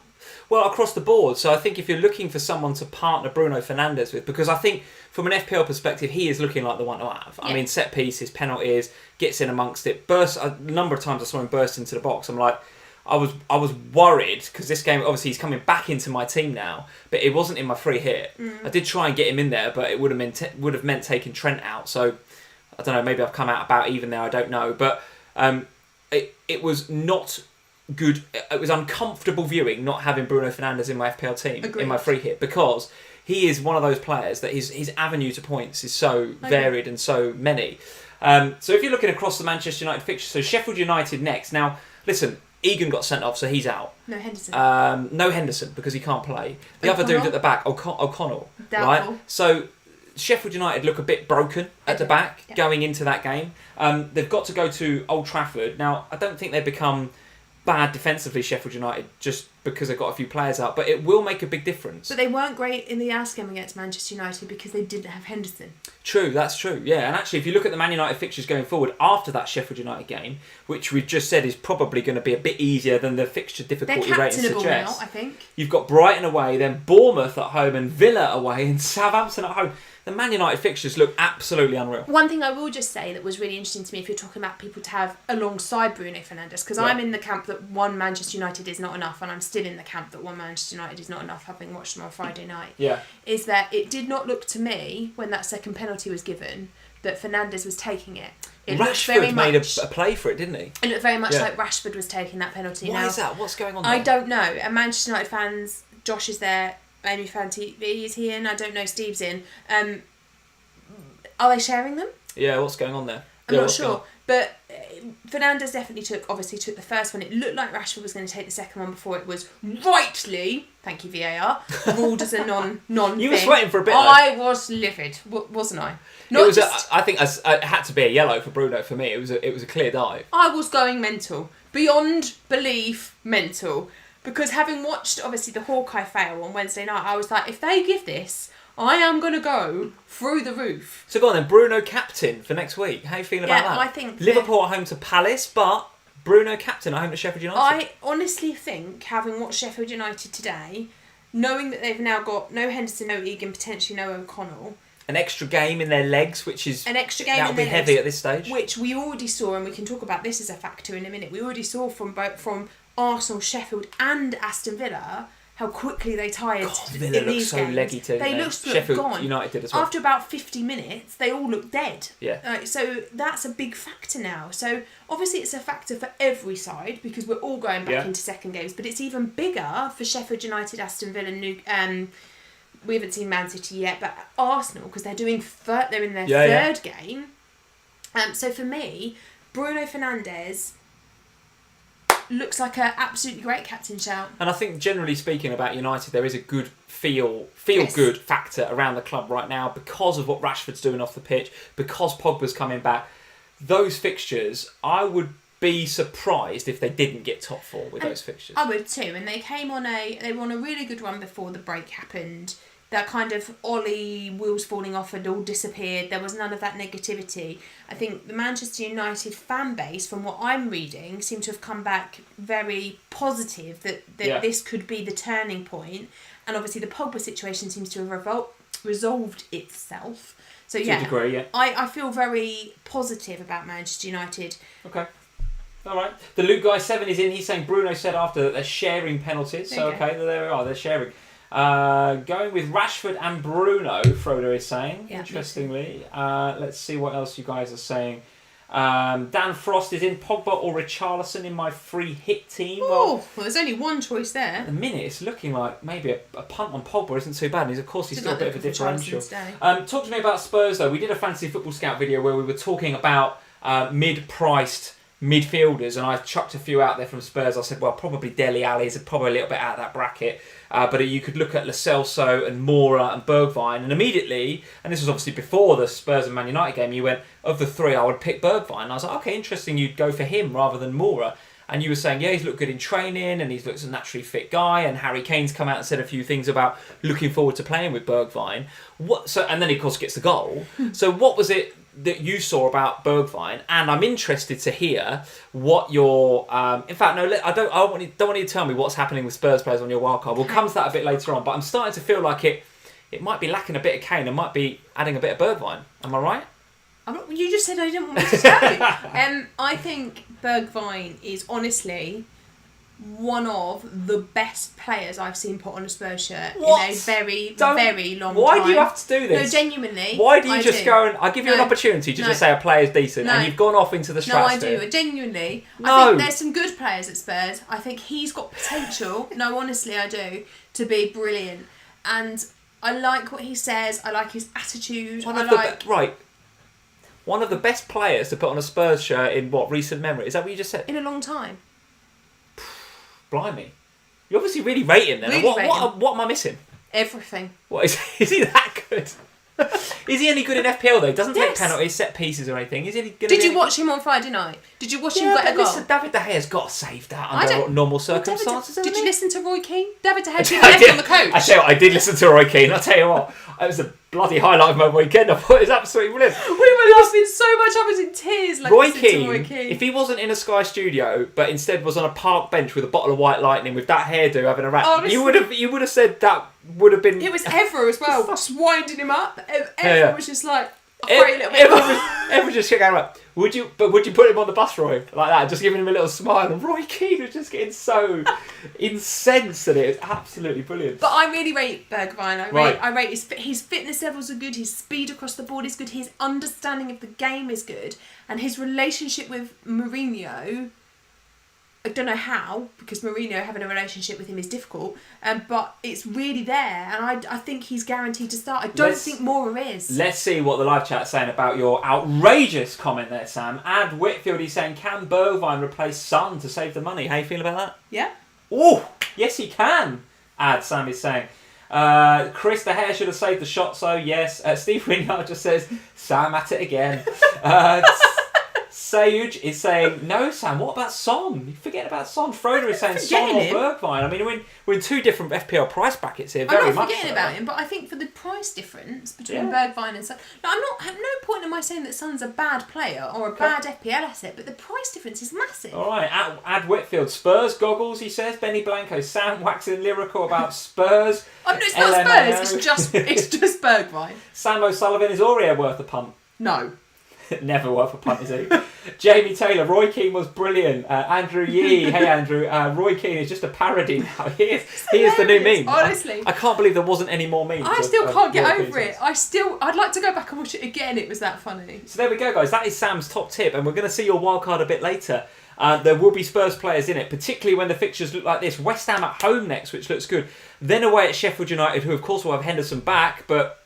well, across the board. So I think if you're looking for someone to partner Bruno Fernandes with, because I think from an FPL perspective, he is looking like the one to have. Yeah. I mean, set pieces, penalties, gets in amongst it, bursts. A number of times I saw him burst into the box. I'm like, I was worried because this game, obviously, he's coming back into my team now, but it wasn't in my free hit. I did try and get him in there, but it would have meant taking Trent out. So I don't know. Maybe I've come out about even there. I don't know, but it was not good. It was uncomfortable viewing not having Bruno Fernandes in my FPL team. Agreed. In my free hit, because he is one of those players that his avenue to points is so varied and so many. So if you're looking across the Manchester United fixture, so Sheffield United next. Now, listen. Egan got sent off, so he's out. No Henderson. No Henderson, because he can't play. The other dude at the back, O'Connell. Doubtful. Right? So Sheffield United look a bit broken at the back going into that game. They've got to go to Old Trafford. Now, I don't think they've become bad defensively, Sheffield United, just because they've got a few players out, but it will make a big difference. But they weren't great in the last game against Manchester United because they didn't have Henderson. True, that's true, yeah. And actually, if you look at the Man United fixtures going forward after that Sheffield United game, which we've just said is probably going to be a bit easier than the fixture difficulty rating suggests. Now, I think. You've got Brighton away, then Bournemouth at home, and Villa away, and Southampton at home. The Man United fixtures look absolutely unreal. One thing I will just say that was really interesting to me, if you're talking about people to have alongside Bruno Fernandes, because I'm in the camp that one Manchester United is not enough, and I'm still in the camp that one Manchester United is not enough, having watched them on Friday night. Yeah. Is that it did not look to me, when that second penalty was given, that Fernandes was taking it. Rashford made a play for it, didn't he? It looked very much like Rashford was taking that penalty. Why is that? What's going on there? I don't know. And Manchester United fans, Josh is there, Amy Fan TV is he in? I don't know, Steve's in. Are they sharing them? Yeah, what's going on there? I'm not sure. But Fernandes definitely took the first one. It looked like Rashford was going to take the second one before it was rightly, thank you VAR, ruled as a non You were sweating for a bit, I was livid, wasn't I? I think it had to be a yellow for Bruno for me. It was a clear dive. I was going mental. Beyond belief mental. Because having watched, obviously, the Hawkeye fail on Wednesday night, I was like, if they give this, I am going to go through the roof. So go on then, Bruno captain for next week. How are you feeling about that? I think... Liverpool at home to Palace, but Bruno captain at home to Sheffield United. I honestly think, having watched Sheffield United today, knowing that they've now got no Henderson, no Egan, potentially no O'Connell... An extra game in their legs, which is... An extra game that'll be heavy at this stage. Which we already saw, and we can talk about this as a factor in a minute, we already saw from Arsenal, Sheffield and Aston Villa how quickly they tired Villa in looked these so games. leggy too. They looked Sheffield gone. United did as well. After about 50 minutes, they all looked dead. Yeah. So that's a big factor now. So obviously it's a factor for every side because we're all going back into second games, but it's even bigger for Sheffield United, Aston Villa, we haven't seen Man City yet, but Arsenal, because they're they're in their third game. So for me, Bruno Fernandes looks like an absolutely great captain shout. And I think generally speaking about United, there is a good feel-good factor around the club right now because of what Rashford's doing off the pitch, because Pogba's coming back. Those fixtures, I would be surprised if they didn't get top four with those fixtures. I would too. And they were on a really good run before the break happened. That kind of Ollie wheels falling off had all disappeared. There was none of that negativity. I think the Manchester United fan base, from what I'm reading, seem to have come back very positive that this could be the turning point. And obviously the Pogba situation seems to have resolved itself. So to a degree, yeah. I feel very positive about Manchester United. Okay. All right. The Luke Guy 7 is in. He's saying Bruno said after that they're sharing penalties. So okay, there we are. They're sharing. Going with Rashford and Bruno, Frodo is saying, interestingly. Let's see what else you guys are saying. Dan Frost is in. Pogba or Richarlison in my free hit team. Well, there's only one choice there. At the minute, it's looking like maybe a punt on Pogba isn't too bad. And of course, he's still a bit of a differential. Talk to me about Spurs, though. We did a Fantasy Football Scout video where we were talking about mid-priced midfielders, and I chucked a few out there from Spurs. I said, well, probably Dele Alli is probably a little bit out of that bracket. But you could look at Lo Celso and Mora and Bergwijn, and immediately, and this was obviously before the Spurs and Man United game, you went, of the three, I would pick Bergwijn. And I was like, okay, interesting, you'd go for him rather than Mora. And you were saying, yeah, he's looked good in training, and he's looked a naturally fit guy, and Harry Kane's come out and said a few things about looking forward to playing with Bergwijn. And then he, of course, gets the goal. So what was it that you saw about Bergwijn? And I'm interested to hear what your... in fact, no, I don't want you to tell me what's happening with Spurs players on your wildcard. We'll come to that a bit later on, but I'm starting to feel like it might be lacking a bit of Kane and might be adding a bit of Bergwijn. Am I right? You just said I didn't want me to tell you. I think Bergwijn is honestly one of the best players I've seen put on a Spurs shirt in a very long time. Why do you have to do this? No, genuinely. Why do you just go and... I give you an opportunity to just say a player's decent and you've gone off into the stratosphere. No, I do. Genuinely. I think there's some good players at Spurs. I think he's got potential. No, honestly, I do. To be brilliant. And I like what he says. I like his attitude. One of the best players to put on a Spurs shirt in recent memory? Is that what you just said? In a long time. Blimey. You're obviously really rating then. What am I missing? Everything. What is he that good? Is he any good in FPL though? He doesn't take Yes. penalties, set pieces or anything. Is he good? Did you watch him on Friday night? Did you watch him get a goal? Listen, David De Gea's got to save that I under don't- normal Well, circumstances. Did you listen to Roy Keane? David De Gea I didn't did. on the coach. I tell you what, I did listen to Roy Keane. I'll tell you what, it was a bloody highlight of my weekend. I thought it was absolutely brilliant. We were laughing so much. I was in tears. Like, Roy listening to Keane, Roy Keane. if he wasn't in a Sky studio, but instead was on a park bench with a bottle of White Lightning with that hairdo having a rap, Honestly. you would have said that would have been. It was Evra as well, just winding him up. Evra was just like afraid a little bit. Everyone just going up. Would you put him on the bus, Roy, like that, just giving him a little smile? And Roy Keane was just getting so incensed at it. It's absolutely brilliant. But I really rate Bergwijn. Right. I rate his fitness levels are good. His speed across the board is good. His understanding of the game is good, and his relationship with Mourinho. I don't know how, because Mourinho having a relationship with him is difficult, but it's really there, and I think he's guaranteed to start. I don't think Mora is. Let's see what the live chat's saying about your outrageous comment there, Sam. Ad Whitfield is saying, can Bergwijn replace Son to save the money? How you feel about that? Yeah. Oh, yes he can, Ad Sam is saying. Chris De Gea should have saved the shot, so yes. Steve Winyard just says, Sam at it again. Sage is saying, no, Sam, what about Son? You forget about Son. Froder is saying Son or Bergwijn. I mean, we're in two different FPL price brackets here, very much. I'm not forgetting so. about him, but I think for the price difference between Bergwijn and Son... No, at no point am I saying that Son's a bad player or a bad FPL asset, but the price difference is massive. All right, Ad Whitfield. Spurs goggles, he says. Benny Blanco. Sam waxing lyrical about Spurs. Oh, no, it's not Spurs. It's just Bergwijn. Sam O'Sullivan, is Aurier worth a punt? No. Never worth a punt, is he? Jamie Taylor, Roy Keane was brilliant. Andrew Yee, hey Andrew, Roy Keane is just a parody now. He is the new meme. Honestly. I can't believe there wasn't any more memes. I still can't get over it. I'd like to go back and watch it again. It was that funny. So there we go, guys. That is Sam's top tip, and we're going to see your wildcard a bit later. There will be Spurs players in it, particularly when the fixtures look like this. West Ham at home next, which looks good. Then away at Sheffield United, who of course will have Henderson back, but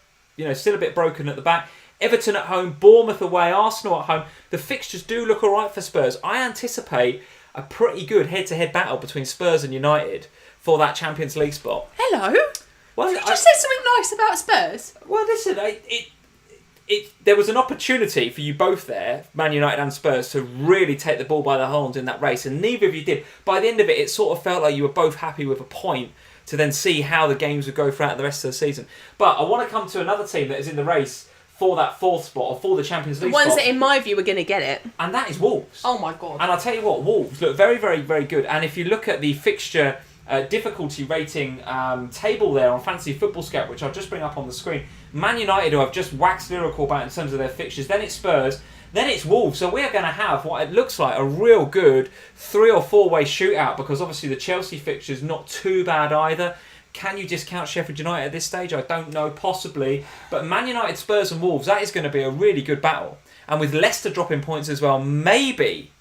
still a bit broken at the back. Everton at home, Bournemouth away, Arsenal at home. The fixtures do look alright for Spurs. I anticipate a pretty good head-to-head battle between Spurs and United for that Champions League spot. Hello? Well, you just said something nice about Spurs. Well, listen, there was an opportunity for you both there, Man United and Spurs, to really take the ball by the horns in that race, and neither of you did. By the end of it, it sort of felt like you were both happy with a point to then see how the games would go throughout the rest of the season. But I want to come to another team that is in the race for that fourth spot, or for the Champions League spot. The ones that, in my view, are going to get it. And that is Wolves. Oh, my God. And I'll tell you what, Wolves look very, very, very good. And if you look at the fixture difficulty rating table there on Fantasy Football Scout, which I'll just bring up on the screen, Man United, who I've just waxed lyrical about in terms of their fixtures, then it's Spurs, then it's Wolves. So we're going to have what it looks like a real good 3 or 4 way shootout, because obviously the Chelsea fixture's not too bad either. Can you discount Sheffield United at this stage? I don't know, possibly. But Man United, Spurs and Wolves, that is going to be a really good battle. And with Leicester dropping points as well, maybe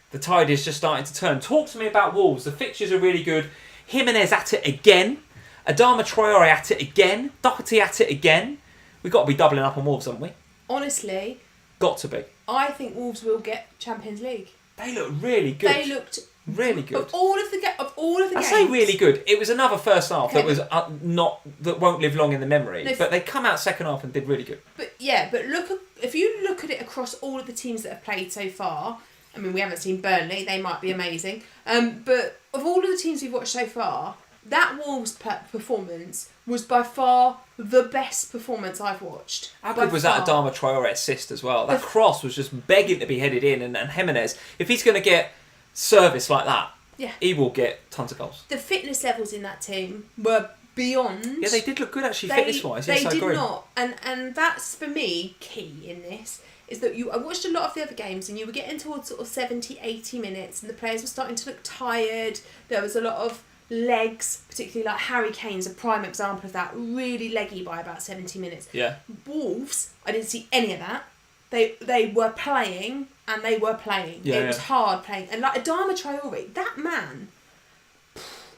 the tide is just starting to turn. Talk to me about Wolves. The fixtures are really good. Jimenez at it again. Adama Traore at it again. Doherty at it again. We've got to be doubling up on Wolves, haven't we? Honestly. Got to be. I think Wolves will get Champions League. They look really good. They looked... really good. Of all of the games, I say really good. It was another first half that was that won't live long in the memory. But they come out second half and did really good. But if you look at it across all of the teams that have played so far, I mean, we haven't seen Burnley; they might be amazing. But of all of the teams we've watched so far, that Wolves performance was by far the best performance I've watched. How good was that Adama Traore assist as well? That cross was just begging to be headed in, and Jimenez, if he's going to get service like that, he will get tons of goals. The fitness levels in that team were beyond. Yeah, they did look good actually, fitness-wise. Yes, they I agree. did not, and that's for me key in this. Is that I watched a lot of the other games, and you were getting towards sort of 70, 80 minutes, and the players were starting to look tired. There was a lot of legs, particularly like Harry Kane's a prime example of that, really leggy by about 70 minutes. Yeah. Wolves, I didn't see any of that. They were playing, and they were playing. Yeah, it was hard playing. And like Adama Traore, that man,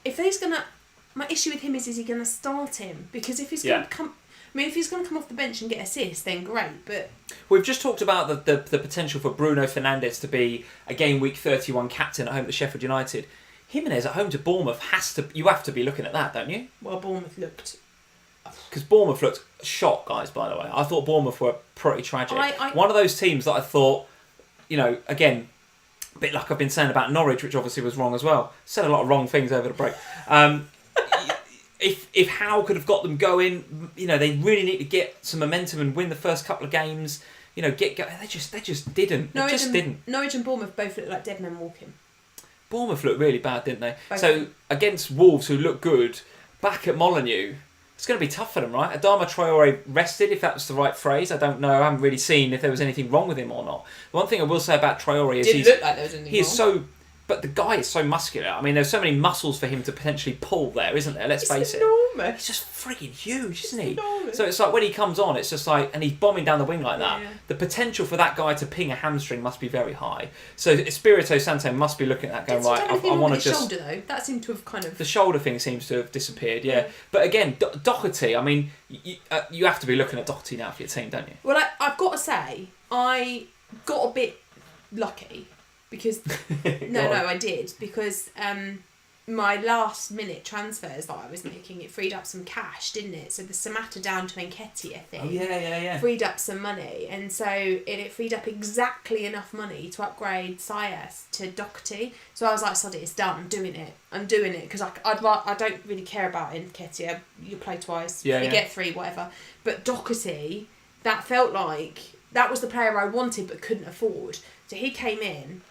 if he's going to... My issue with him is he going to start him? Because if he's going to come... I mean, if he's going to come off the bench and get assists, then great, but... We've just talked about the potential for Bruno Fernandes to be a game week 31 captain at home to Sheffield United. Jimenez at home to Bournemouth you have to be looking at that, don't you? Well, Bournemouth looked because Bournemouth looked shocked, guys, by the way. I thought Bournemouth were pretty tragic. One of those teams that I thought, again, a bit like I've been saying about Norwich, which obviously was wrong as well. Said a lot of wrong things over the break. If Howe could have got them going, they really need to get some momentum and win the first couple of games. Get going. They just didn't. Norwich and Bournemouth both looked like dead men walking. Bournemouth looked really bad, didn't they? Both. So against Wolves, who look good, back at Molineux, it's going to be tough for them, right? Adama Traore rested, if that was the right phrase. I don't know. I haven't really seen if there was anything wrong with him or not. The one thing I will say about Traore is Didn't look like there was anything wrong. is so... But the guy is so muscular. I mean, there's so many muscles for him to potentially pull there, isn't there? Let's face it. Enormous. He's just freaking huge, isn't he? Enormous. So it's like when he comes on, it's just like... And he's bombing down the wing like that. Yeah. The potential for that guy to ping a hamstring must be very high. So Espirito Santo must be looking at that going, right, I want to just... shoulder, though. That seemed to have kind of... The shoulder thing seems to have disappeared, yeah. But again, Doherty, I mean, you have to be looking at Doherty now for your team, don't you? Well, I've got to say, I got a bit lucky because... I did. Because my last minute transfers that I was making, it freed up some cash, didn't it? So the Samatta down to Nketiah thing freed up some money. And so it freed up exactly enough money to upgrade Sayas to Doherty. So I was like, sod it, it's done. I'm doing it. Because I don't really care about Nketiah. You play twice, you get 3, whatever. But Doherty, that felt like... That was the player I wanted but couldn't afford. So he came in,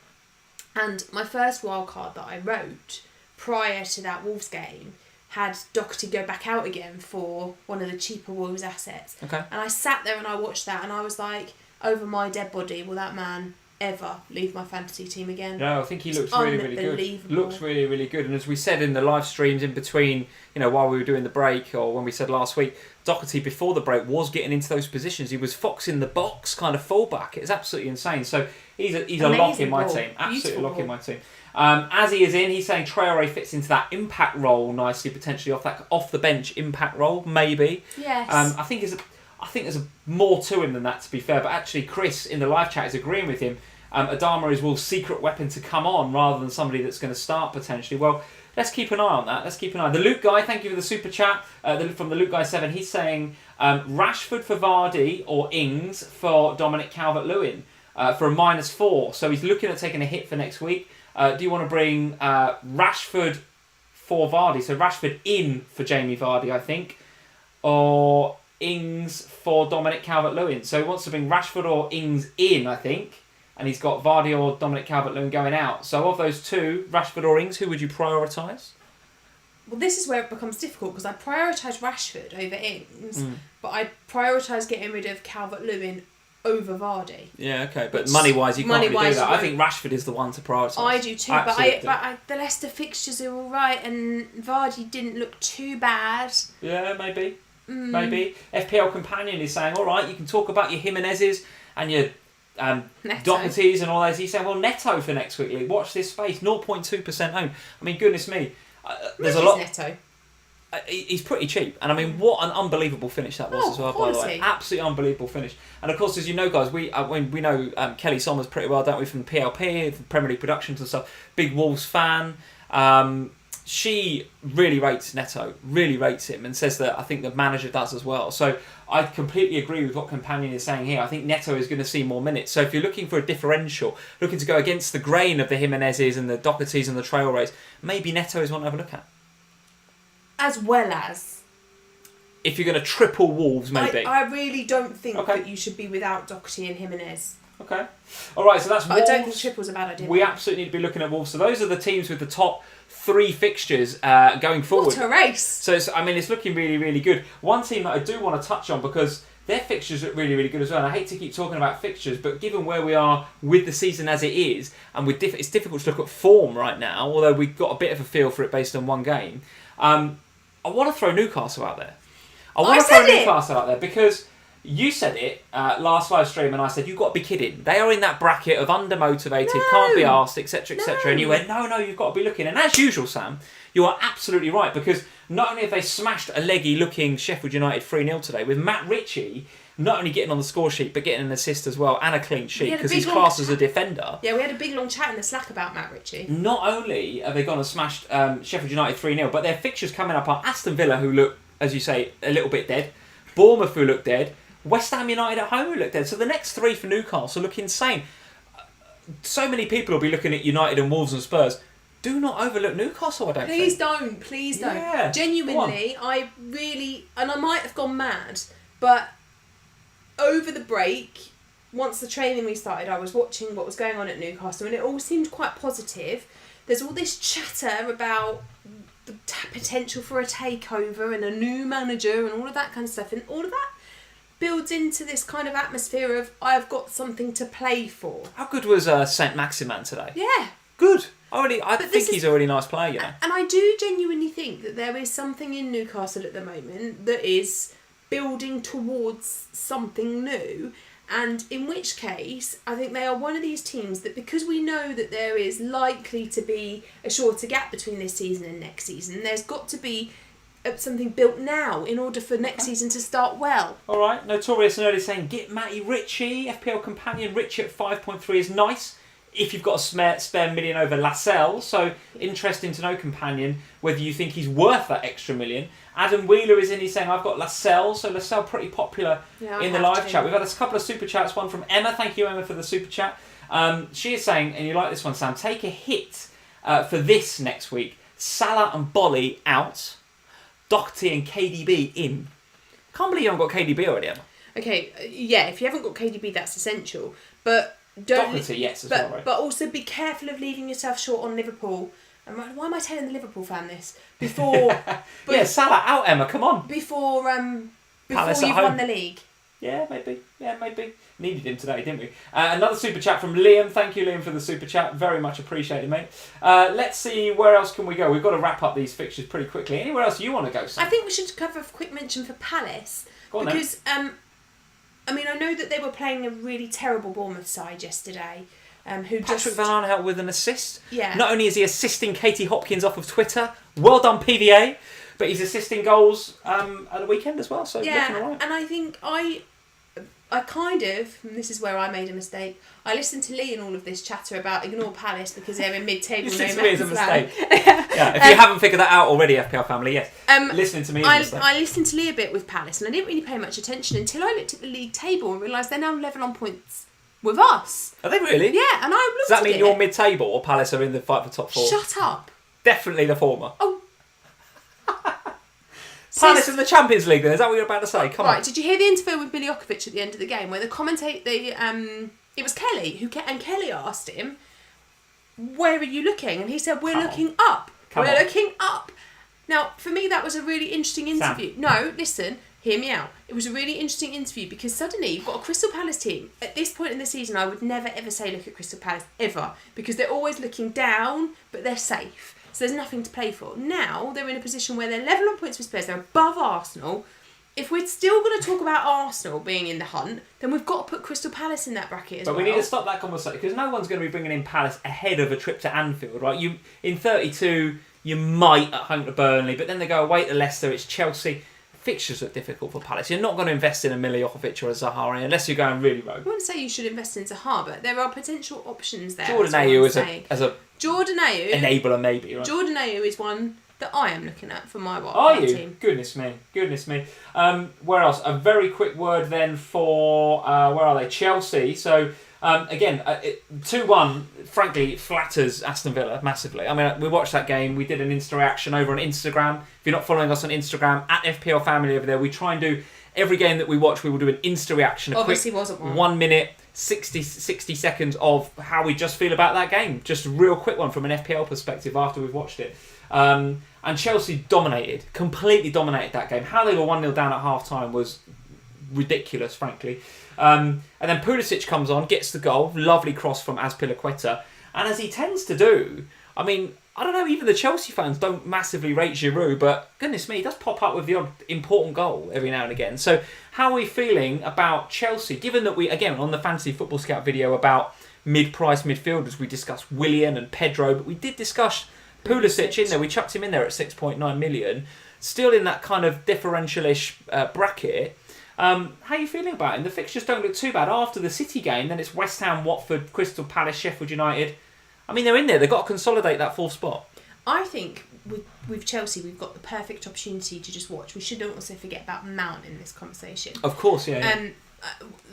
and my first wildcard that I wrote prior to that Wolves game had Doherty go back out again for one of the cheaper Wolves assets. Okay. And I sat there and I watched that and I was like, over my dead body, will that man ever leave my fantasy team again? No, I think he looks really, really good. Looks really, really good. And as we said in the live streams in between, while we were doing the break, or when we said last week, Doherty before the break was getting into those positions. He was foxing the box kind of fullback. It's absolutely insane. So he's a lock in my team. Absolutely lock in my team. As he is in, he's saying Traore fits into that impact role nicely, potentially off the bench impact role, maybe. Yes. I think there's more to him than that, to be fair. But actually, Chris in the live chat is agreeing with him. Adama is Wolves' secret weapon to come on rather than somebody that's going to start potentially. Well, let's keep an eye on that. The Luke guy, thank you for the super chat. From the Luke guy 7, he's saying Rashford for Vardy or Ings for Dominic Calvert-Lewin for a -4. So he's looking at taking a hit for next week. Do you want to bring Rashford for Vardy? So Rashford in for Jamie Vardy, I think, or Ings for Dominic Calvert-Lewin. So he wants to bring Rashford or Ings in, I think. And he's got Vardy or Dominic Calvert-Lewin going out. So of those two, Rashford or Ings, who would you prioritise? Well, this is where it becomes difficult because I prioritise Rashford over Ings, but I prioritise getting rid of Calvert-Lewin over Vardy. Yeah, okay, but money-wise, you can't really do that. I think Rashford is the one to prioritise. I do too, but the Leicester fixtures are all right, and Vardy didn't look too bad. Yeah, maybe. Maybe. FPL Companion is saying, all right, you can talk about your Jimenez's and your Doherty's and all those. He's saying, well, Neto for next week, Lee. Watch this space, 0.2% owned. I mean, goodness me. There's a lot. Neto? He's pretty cheap, and I mean, what an unbelievable finish that was as well. Quality. By the way, absolutely unbelievable finish. And of course, as you know, guys, we know Kelly Sommers pretty well, don't we, from the PLP, the Premier League Productions and stuff. Big Wolves fan. She really rates Neto, really rates him, and says that I think the manager does as well. So I completely agree with what Companion is saying here. I think Neto is going to see more minutes. So if you're looking for a differential, looking to go against the grain of the Jimenez's and the Doherty's and the Traore's, maybe Neto is one to have a look at. As well as... If you're going to triple Wolves, maybe. I really don't think that you should be without Doherty and Jimenez. Okay. All right, so that's Wolves. I don't think triple's a bad idea. We absolutely need to be looking at Wolves. So those are the teams with the top 3 fixtures going forward. What a race! So it's looking really, really good. One team that I do want to touch on because their fixtures look really, really good as well. And I hate to keep talking about fixtures, but given where we are with the season as it is, and it's difficult to look at form right now, although we've got a bit of a feel for it based on one game. I want to throw Newcastle out there. I want to throw Newcastle out there because you said it last live stream, and I said, you've got to be kidding. They are in that bracket of undermotivated, can't be arsed, etc., etc. And you went, no, you've got to be looking. And as usual, Sam, you are absolutely right, because not only have they smashed a leggy-looking Sheffield United 3-0 today, with Matt Ritchie not only getting on the score sheet, but getting an assist as well, and a clean sheet, because he's classed as a defender. Yeah, we had a big long chat in the Slack about Matt Ritchie. Not only have they gone and smashed Sheffield United 3-0, but their fixtures coming up are Aston Villa, who look as you say, a little bit dead. Bournemouth, who look dead. West Ham United at home, who look dead. So the next 3 for Newcastle look insane. So many people will be looking at United and Wolves and Spurs. Do not overlook Newcastle, I don't think. Please don't. Yeah, genuinely, I really... And I might have gone mad, but over the break, once the training restarted, I was watching what was going on at Newcastle, and it all seemed quite positive. There's all this chatter about the potential for a takeover and a new manager and all of that kind of stuff, and all of that builds into this kind of atmosphere of I've got something to play for. How good was Saint Maximin today? Yeah. Good. I think he's a really nice player, you know. And I do genuinely think that there is something in Newcastle at the moment that is building towards something new. And in which case, I think they are one of these teams that, because we know that there is likely to be a shorter gap between this season and next season, there's got to be something built now in order for next season to start well. All right, Notorious and Early saying, get Matty Ritchie, FPL companion. Ritchie at 5.3 is nice if you've got a spare million over Lascelles. So interesting to know, companion, whether you think he's worth that extra million. Adam Wheeler is in, he's saying, I've got Lascelles. So Lascelles pretty popular in the live chat. We've had a couple of super chats, one from Emma. Thank you, Emma, for the super chat. She is saying, and you like this one, Sam, take a hit for this next week. Salah and Bolly out. Doherty and KDB in. Can't believe you haven't got KDB already, Emma. Okay, yeah, if you haven't got KDB, that's essential. But don't. Doherty, yes, as well, right? But also be careful of leaving yourself short on Liverpool. And why am I telling the Liverpool fan this? Before. Yeah, Salah out, Emma, come on. Before Palace you've won the league. Yeah, maybe. Needed him today, didn't we? Another super chat from Liam. Thank you, Liam, for the super chat. Very much appreciated, mate. Let's see, where else can we go? We've got to wrap up these fixtures pretty quickly. Anywhere else you want to go, Sam? I think we should cover a quick mention for Palace. Go on, because, I know that they were playing a really terrible Bournemouth side yesterday. Patrick Van Aanholt with an assist. Yeah. Not only is he assisting Katie Hopkins off of Twitter, well done PVA, but he's assisting goals at the weekend as well. So looking all right. And I think I kind of, and this is where I made a mistake, I listened to Lee and all of this chatter about ignore Palace because they're in mid-table. Listening to me is a mistake. Yeah, if you haven't figured that out already, FPL family, yes. Listening to me is a mistake. I listened to Lee a bit with Palace and I didn't really pay much attention until I looked at the league table and realised they're now level on points with us. Are they really? Yeah, and I looked Does that at mean it. you're mid-table or Palace are in the fight for top 4? Shut up. Definitely the former. Oh. Palace in the Champions League then, is that what you're about to say? Come on. Right, did you hear the interview with Biliokovic at the end of the game where it was Kelly and Kelly asked him, where are you looking? And he said, we're looking up. We're looking up. Now, for me, that was a really interesting interview. Sam. No, listen, hear me out. It was a really interesting interview because suddenly you've got a Crystal Palace team. At this point in the season, I would never ever say look at Crystal Palace, ever, because they're always looking down, but they're safe. So there's nothing to play for. Now they're in a position where they're level on points with Spurs. They're above Arsenal. If we're still going to talk about Arsenal being in the hunt, then we've got to put Crystal Palace in that bracket as well. But we need to stop that conversation because no one's going to be bringing in Palace ahead of a trip to Anfield, right? You in 32, you might at home to Burnley, but then they go away to Leicester. It's Chelsea. Fixtures look difficult for Palace. You're not going to invest in a Miljovic or a Zahari unless you're going really rogue. I wouldn't say you should invest in Zaha, but there are potential options there. Jordan Ayew as a Jordan Ayew enabler, maybe, right? Jordan Ayew is one that I am looking at for my team. Goodness me. Where else? A very quick word then for where are they? Chelsea. So again, 2-1. Frankly, flatters Aston Villa massively. I mean, we watched that game. We did an Insta reaction over on Instagram. If you're not following us on Instagram, at FPL Family over there, we try and do every game that we watch. We will do an Insta reaction. Obviously, wasn't one. 1 minute. 60 seconds of how we just feel about that game. Just a real quick one from an FPL perspective after we've watched it. And Chelsea completely dominated that game. How they were 1-0 down at half-time was ridiculous, frankly. And then Pulisic comes on, gets the goal, lovely cross from Azpilicueta. And as he tends to do, I mean, I don't know, even the Chelsea fans don't massively rate Giroud, but goodness me, he does pop up with the odd important goal every now and again. So how are we feeling about Chelsea? Given that we, again, on the Fantasy Football Scout video about mid-price midfielders, we discussed Willian and Pedro, but we did discuss Pulisic in there. We chucked him in there at 6.9 million. Still in that kind of differential-ish bracket. How are you feeling about him? The fixtures don't look too bad. After the City game, then it's West Ham, Watford, Crystal Palace, Sheffield United. I mean, they're in there. They've got to consolidate that 4th spot. I think with Chelsea, we've got the perfect opportunity to just watch. We shouldn't also forget about Mount in this conversation. Of course, yeah. It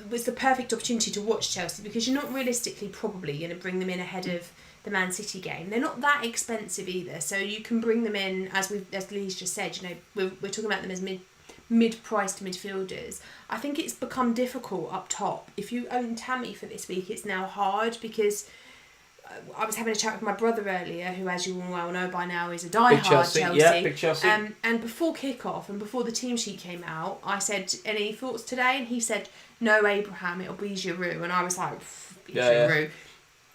was the perfect opportunity to watch Chelsea because you're not realistically probably going to bring them in ahead of the Man City game. They're not that expensive either, so you can bring them in as Lee's just said. You know, we're talking about them as mid-priced midfielders. I think it's become difficult up top. If you own Tammy for this week, it's now hard because I was having a chat with my brother earlier, who, as you all well know by now, is a die-hard Chelsea. Yeah, big Chelsea. And before kick-off and before the team sheet came out, I said, any thoughts today? And he said, no, Abraham, it'll be Giroud. And I was like, Giroud. Yeah.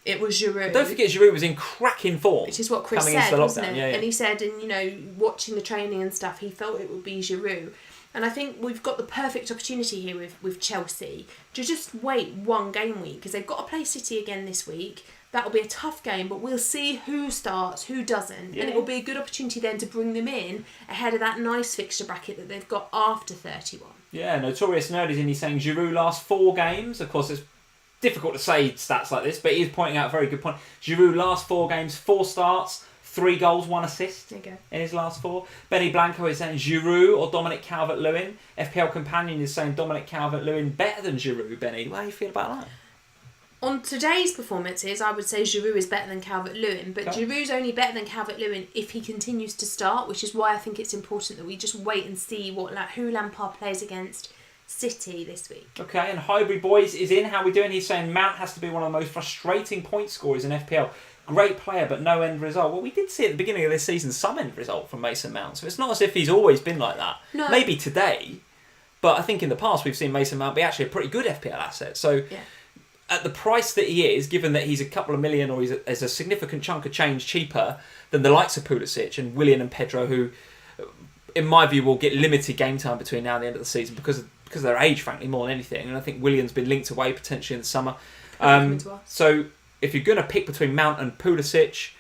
It was Giroud. Don't forget, Giroud was in cracking form. Which is what Chris said, wasn't it? Yeah. And he said, and you know, watching the training and stuff, he felt it would be Giroud. And I think we've got the perfect opportunity here with Chelsea to just wait one game week because they've got to play City again this week. That'll be a tough game, but we'll see who starts, who doesn't. Yeah. And it will be a good opportunity then to bring them in ahead of that nice fixture bracket that they've got after 31. Yeah, Notorious Nerd is in. He's saying Giroud last 4 games. Of course, it's difficult to say stats like this, but he's pointing out a very good point. Giroud last 4 games, 4 starts, 3 goals, 1 assist in his last 4. Benny Blanco is saying Giroud or Dominic Calvert-Lewin. FPL Companion is saying Dominic Calvert-Lewin better than Giroud. Benny, how do you feel about that? On today's performances, I would say Giroud is better than Calvert-Lewin, but Giroud's only better than Calvert-Lewin if he continues to start, which is why I think it's important that we just wait and see who Lampard plays against City this week. Okay, and Highbury Boys is in. How are we doing? He's saying Mount has to be one of the most frustrating point scorers in FPL. Great player, but no end result. Well, we did see at the beginning of this season some end result from Mason Mount, so it's not as if he's always been like that. No. Maybe today, but I think in the past we've seen Mason Mount be actually a pretty good FPL asset. So at the price that he is, given that he's a couple of million or he's a significant chunk of change cheaper than the likes of Pulisic and Willian and Pedro, who, in my view, will get limited game time between now and the end of the season because of their age, frankly, more than anything. And I think Willian's been linked away potentially in the summer. So if you're going to pick between Mount and Pulisic,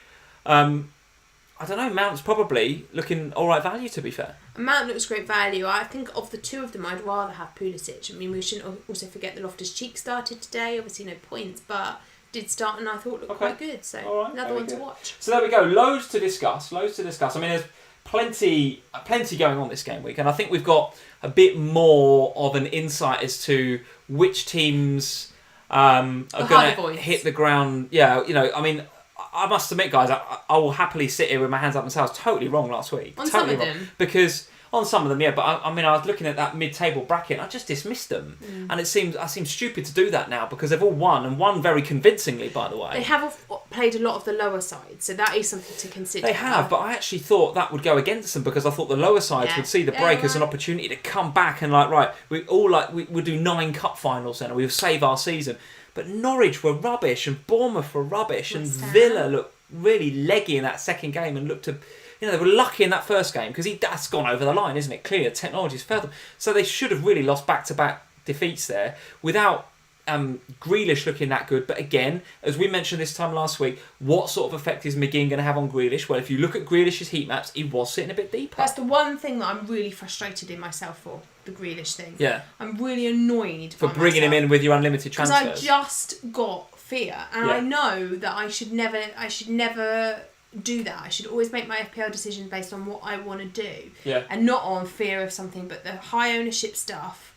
I don't know, Mount's probably looking all right value, to be fair. Mount looks great value. I think of the two of them, I'd rather have Pulisic. I mean, we shouldn't also forget that Loftus-Cheek started today. Obviously, no points, but did start and I thought looked quite good. So another one to watch. So there we go. Loads to discuss. I mean, there's plenty going on this game week, and I think we've got a bit more of an insight as to which teams are going to hit the ground. Yeah, you know, I mean, I must admit, guys, I will happily sit here with my hands up and say I was totally wrong last week. On some of them. Because on some of them, yeah, but I mean, I was looking at that mid-table bracket and I just dismissed them. And I seem stupid to do that now because they've all won, and won very convincingly, by the way. They have played a lot of the lower sides, so that is something to consider. They have, but I actually thought that would go against them because I thought the lower sides would see the break as an opportunity to come back and we'll do 9 cup finals then, and we'll save our season. But Norwich were rubbish, and Bournemouth were rubbish, and Villa looked really leggy in that second game and looked to... You know, they were lucky in that first game because that's gone over the line, isn't it? Clearly, technology's failed them. So they should have really lost back-to-back defeats there without Grealish looking that good. But again, as we mentioned this time last week, what sort of effect is McGinn going to have on Grealish? Well, if you look at Grealish's heat maps, he was sitting a bit deeper. That's the one thing that I'm really frustrated in myself for, the Grealish thing. Yeah. I'm really annoyed for bringing him in with your unlimited transfers. Because I just got fear, and I know that I should never do that. I should always make my FPL decisions based on what I want to do, and not on fear of something. But the high ownership stuff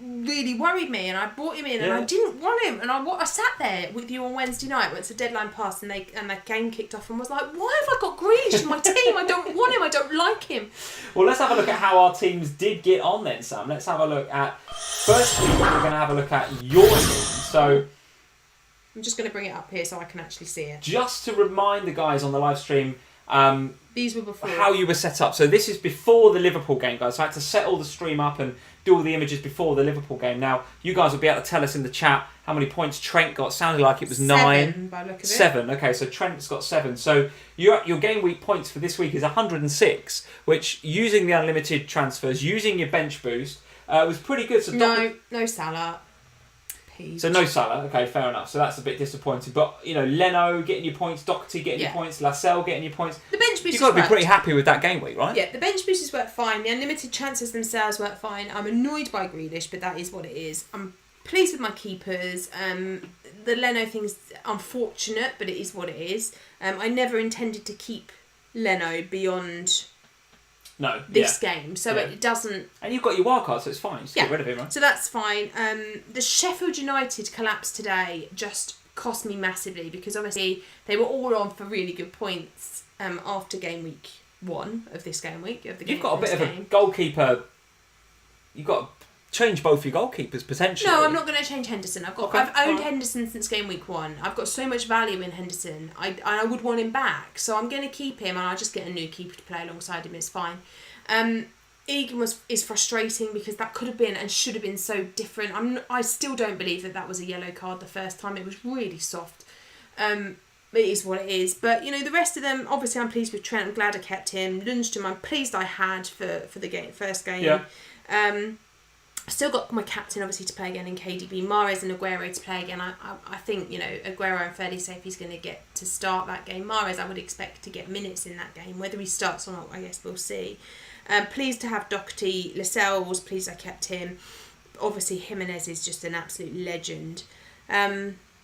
really worried me, and I brought him in, and I didn't want him, and I sat there with you on Wednesday night once the deadline passed, and the game kicked off, and was like, why have I got Grealish in my team? I don't want him. I don't like him. Well, let's have a look at how our teams did get on then, Sam. Let's have a look at. Firstly, we're going to have a look at your team. So. I'm just going to bring it up here so I can actually see it. Just to remind the guys on the live stream, these were before how you were set up. So this is before the Liverpool game, guys. So I had to set all the stream up and do all the images before the Liverpool game. Now you guys will be able to tell us in the chat how many points Trent got. It sounded like it was 9. By the look of it. 7. Okay, so Trent's got 7. So your game week points for this week is 106, which using the unlimited transfers, using your bench boost, was pretty good. So no Salah. So no Salah, okay, fair enough. So that's a bit disappointing. But, you know, Leno getting your points, Doherty getting your points, Lascelles getting your points. The bench boosters You've got to be pretty happy with that game week, right? Yeah, the bench boosters work fine. The unlimited chances themselves work fine. I'm annoyed by Grealish, but that is what it is. I'm pleased with my keepers. The Leno thing's unfortunate, but it is what it is. I never intended to keep Leno beyond No. this game, so it doesn't. And you've got your wildcard, so it's fine. Just get rid of him, right? So that's fine. The Sheffield United collapse today just cost me massively because obviously they were all on for really good points after game week 1 of this game week of the game. You've got a bit of a goalkeeper. You've got to change both your goalkeepers potentially. No, I'm not going to change Henderson. I've owned Henderson since game week 1. I've got so much value in Henderson. I would want him back, so I'm going to keep him, and I'll just get a new keeper to play alongside him. It's fine. Egan is frustrating because that could have been and should have been so different. I still don't believe that was a yellow card the first time. It was really soft. It is what it is. But, the rest of them, obviously I'm pleased with Trent. I'm glad I kept him. Lundstrom, I'm pleased I had for the first game. Yeah. Still got my captain, obviously, to play again in KDB. Mahrez and Aguero to play again. I think, Aguero, I'm fairly safe he's going to get to start that game. Mahrez, I would expect to get minutes in that game. Whether he starts or not, I guess we'll see. Pleased to have Doherty. Lascelles, pleased I kept him. Obviously, Jimenez is just an absolute legend.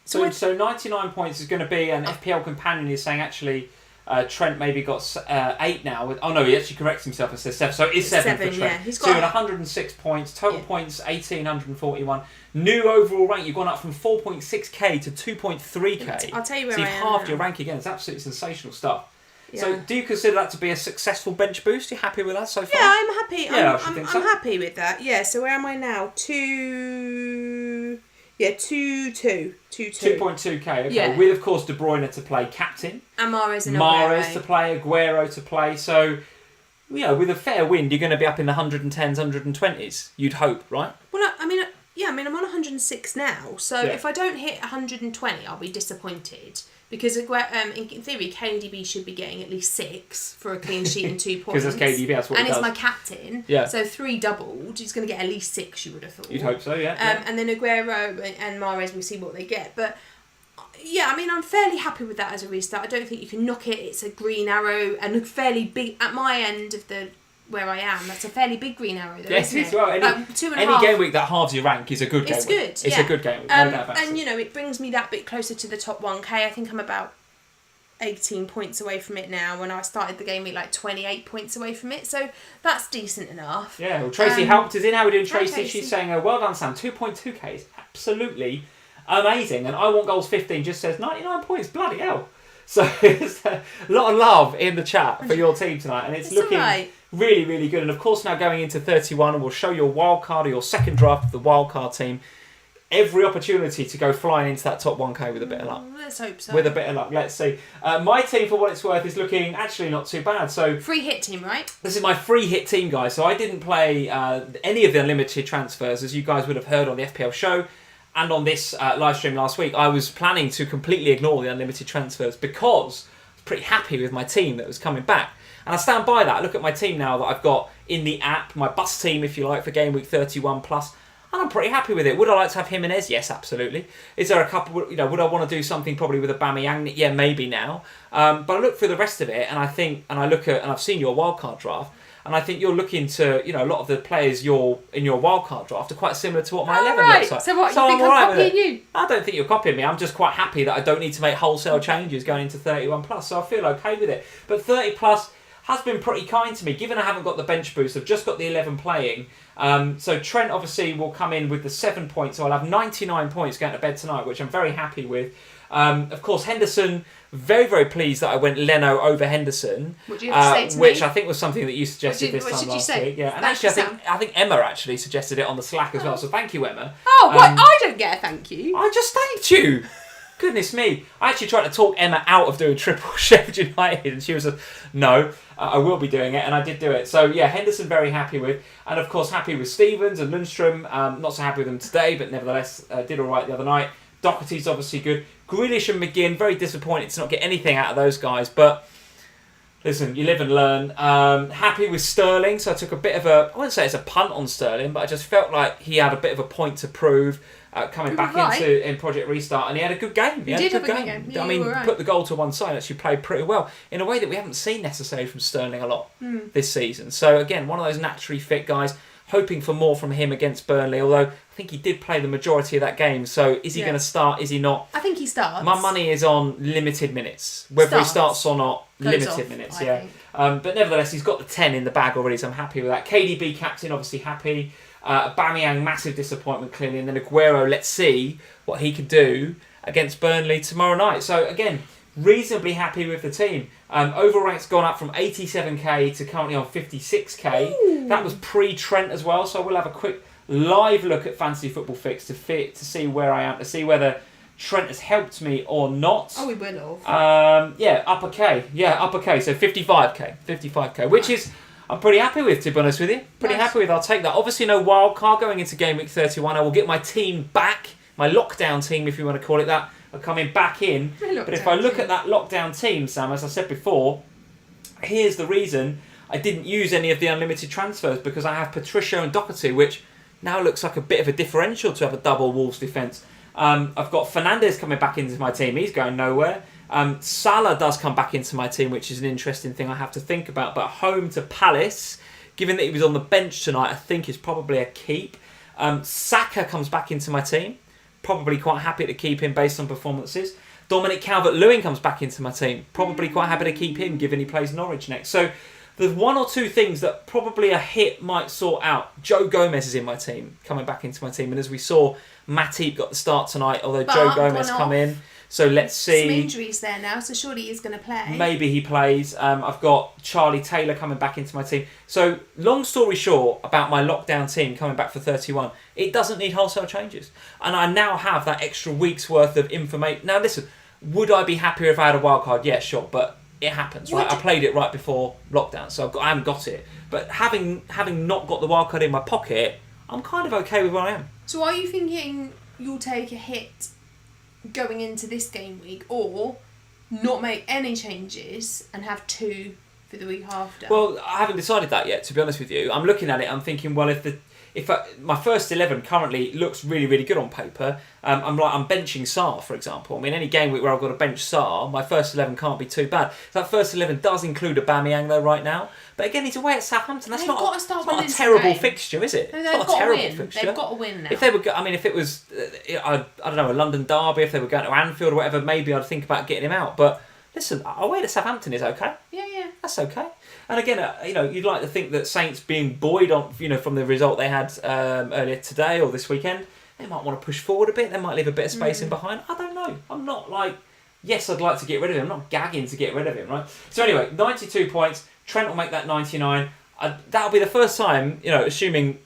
So 99 points is going to be, an FPL companion is saying actually Trent maybe got 8 now. Oh no, he actually corrects himself and says 7. So it is 7 for Trent. Yeah. He's got 106 points. Total points 1,841. New overall rank. You've gone up from 4.6k to 2.3k. I'll tell you where so I you've am halved now. your rank again. It's absolutely sensational stuff. Yeah. So do you consider that to be a successful bench boost? Are you happy with that so far? Yeah, I'm happy. Yeah, I'm happy with that. Yeah, so where am I now? 2... Yeah, 2-2. 2.2k, okay. Yeah. With, of course, De Bruyne to play captain. And Mahrez and Mahrez to play, Aguero to play. So, with a fair wind, you're going to be up in the 110s, 120s, you'd hope, right? Well, I'm on 106 now. So if I don't hit 120, I'll be disappointed. Because in theory, KDB should be getting at least 6 for a clean sheet and 2 points. Because that's KDB, that's what he does. And he's my captain. Yeah. So 3 doubled. He's going to get at least 6, you would have thought. You'd hope so, yeah. And then Aguero and Mahrez, we'll see what they get. But yeah, I'm fairly happy with that as a restart. I don't think you can knock it. It's a green arrow and a fairly big, at my end of the where I am, that's a fairly big green arrow though, yes, isn't it? Well. Any game week that halves your rank is a good game week. It's good, It's a good game week, no doubt about it. And, it brings me that bit closer to the top 1k. I think I'm about 18 points away from it now. When I started the game week, 28 points away from it. So that's decent enough. Yeah, well, Tracy helped us in. How are we doing, Tracy? Tracy. She's saying, well done, Sam. 2.2k is absolutely amazing. And I Want Goals 15 just says 99 points. Bloody hell. So it's a lot of love in the chat for your team tonight. And it's looking really, really good. And of course, now going into 31, and we'll show your wildcard or your second draft of the wildcard team. Every opportunity to go flying into that top 1k with a bit of luck. Let's hope so. With a bit of luck, let's see. My team, for what it's worth, is looking actually not too bad. So free hit team, right? This is my free hit team, guys. So I didn't play any of the unlimited transfers, as you guys would have heard on the FPL show and on this live stream last week. I was planning to completely ignore the unlimited transfers because I was pretty happy with my team that was coming back. And I stand by that. I look at my team now that I've got in the app, my bus team, if you like, for game week 31 plus. And I'm pretty happy with it. Would I like to have Jimenez? Yes, absolutely. Is there a couple, would I want to do something probably with Aubameyang? Yeah, maybe now. But I look through the rest of it and I've seen your wildcard draft, and I think you're looking to, a lot of the players you're in your wildcard draft are quite similar to what my 11 looks like. So what, you think I'm copying you? I don't think you're copying me. I'm just quite happy that I don't need to make wholesale changes going into 31 plus. So I feel okay with it. But 30 plus has been pretty kind to me, given I haven't got the bench boost. I've just got the 11 playing. So Trent obviously will come in with the 7 points. So I'll have 99 points going to bed tonight, which I'm very happy with. Of course, Henderson, very, very pleased that I went Leno over Henderson. What do you have to say to which me? I think was something that you suggested this time last week. Yeah, and Thank actually, I think Emma actually suggested it on the Slack as well. So thank you, Emma. Oh, what? I don't get a thank you. I just thanked you. Goodness me. I actually tried to talk Emma out of doing triple Sheffield United, and she was no, I will be doing it, and I did do it. So yeah, Henderson very happy with, and of course happy with Stevens and Lundstrom. Not so happy with them today, but nevertheless did all right the other night. Doherty's obviously good. Grealish and McGinn, very disappointed to not get anything out of those guys, but listen, you live and learn. Happy with Sterling, so I took a bit of I wouldn't say it's a punt on Sterling, but I just felt like he had a bit of a point to prove. Coming back in Project Restart, and he had a good game. He did have a good game. Yeah, I mean, put the goal to one side, actually played pretty well in a way that we haven't seen necessarily from Sterling a lot this season. So again, one of those naturally fit guys. hoping for more from him against Burnley, although I think he did play the majority of that game. So is he going to start? Is he not? I think he starts. My money is on limited minutes. Whether he starts or not, limited minutes, But nevertheless, he's got the 10 in the bag already, so I'm happy with that. KDB captain, obviously happy. Aubameyang, massive disappointment clearly. And then Aguero, let's see what he could do against Burnley tomorrow night. So again, reasonably happy with the team. Overall rank's gone up from 87k to currently on 56k. Ooh. That was pre-Trent as well, so we'll have a quick live look at Fantasy Football Fix to see where I am, to see whether Trent has helped me or not. Oh, we will have. Upper K. So 55k, which is I'm pretty happy with, to be honest with you. Pretty happy with. I'll take that. Obviously, no wild card going into game week 31. I will get my team back, my lockdown team, if you want to call it that. Are coming back in. But if I look at that lockdown team, Sam, as I said before, here's the reason I didn't use any of the unlimited transfers, because I have Patricio and Doherty, which now looks like a bit of a differential to have a double Wolves defence. I've got Fernandes coming back into my team. He's going nowhere. Salah does come back into my team, which is an interesting thing I have to think about. But home to Palace, given that he was on the bench tonight, I think is probably a keep. Saka comes back into my team. Probably quite happy to keep him based on performances. Dominic Calvert-Lewin comes back into my team. Probably quite happy to keep him, given he plays Norwich next. So there's one or two things that probably a hit might sort out. Joe Gomez is in my team, coming back into my team. And as we saw, Matip got the start tonight, although Joe Gomez come in. So let's see. Some injuries there now, so surely he's going to play. Maybe he plays. I've got Charlie Taylor coming back into my team. So long story short about my lockdown team coming back for 31, it doesn't need wholesale changes. And I now have that extra week's worth of information. Now listen, would I be happier if I had a wild card? Yeah, sure, but it happens, right? I played it right before lockdown, so I haven't got it. But having not got the wild card in my pocket, I'm kind of okay with where I am. So are you thinking you'll take a hit going into this game week, or not make any changes and have two for the week after? Well, I haven't decided that yet, to be honest with you. I'm looking at it, I'm thinking, well, my first 11 currently looks really, really good on paper. I'm benching Sarr, for example. I mean, any game week where I've got to bench Sarr, my first 11 can't be too bad. That first 11 does include Aubameyang though right now. But again, he's away at Southampton. That's not a terrible fixture, is it? No, it's not a terrible fixture. They've got to win now. If it was, I don't know, a London derby, if they were going to Anfield or whatever, maybe I'd think about getting him out. But listen, away to Southampton is okay. Yeah. That's okay. And again, you'd like to think that Saints being buoyed on, from the result they had earlier today or this weekend, they might want to push forward a bit. They might leave a bit of space in behind. I don't know. I'm not like, yes, I'd like to get rid of him. I'm not gagging to get rid of him, right? So anyway, 92 points. Trent will make that 99. That'll be the first time, assuming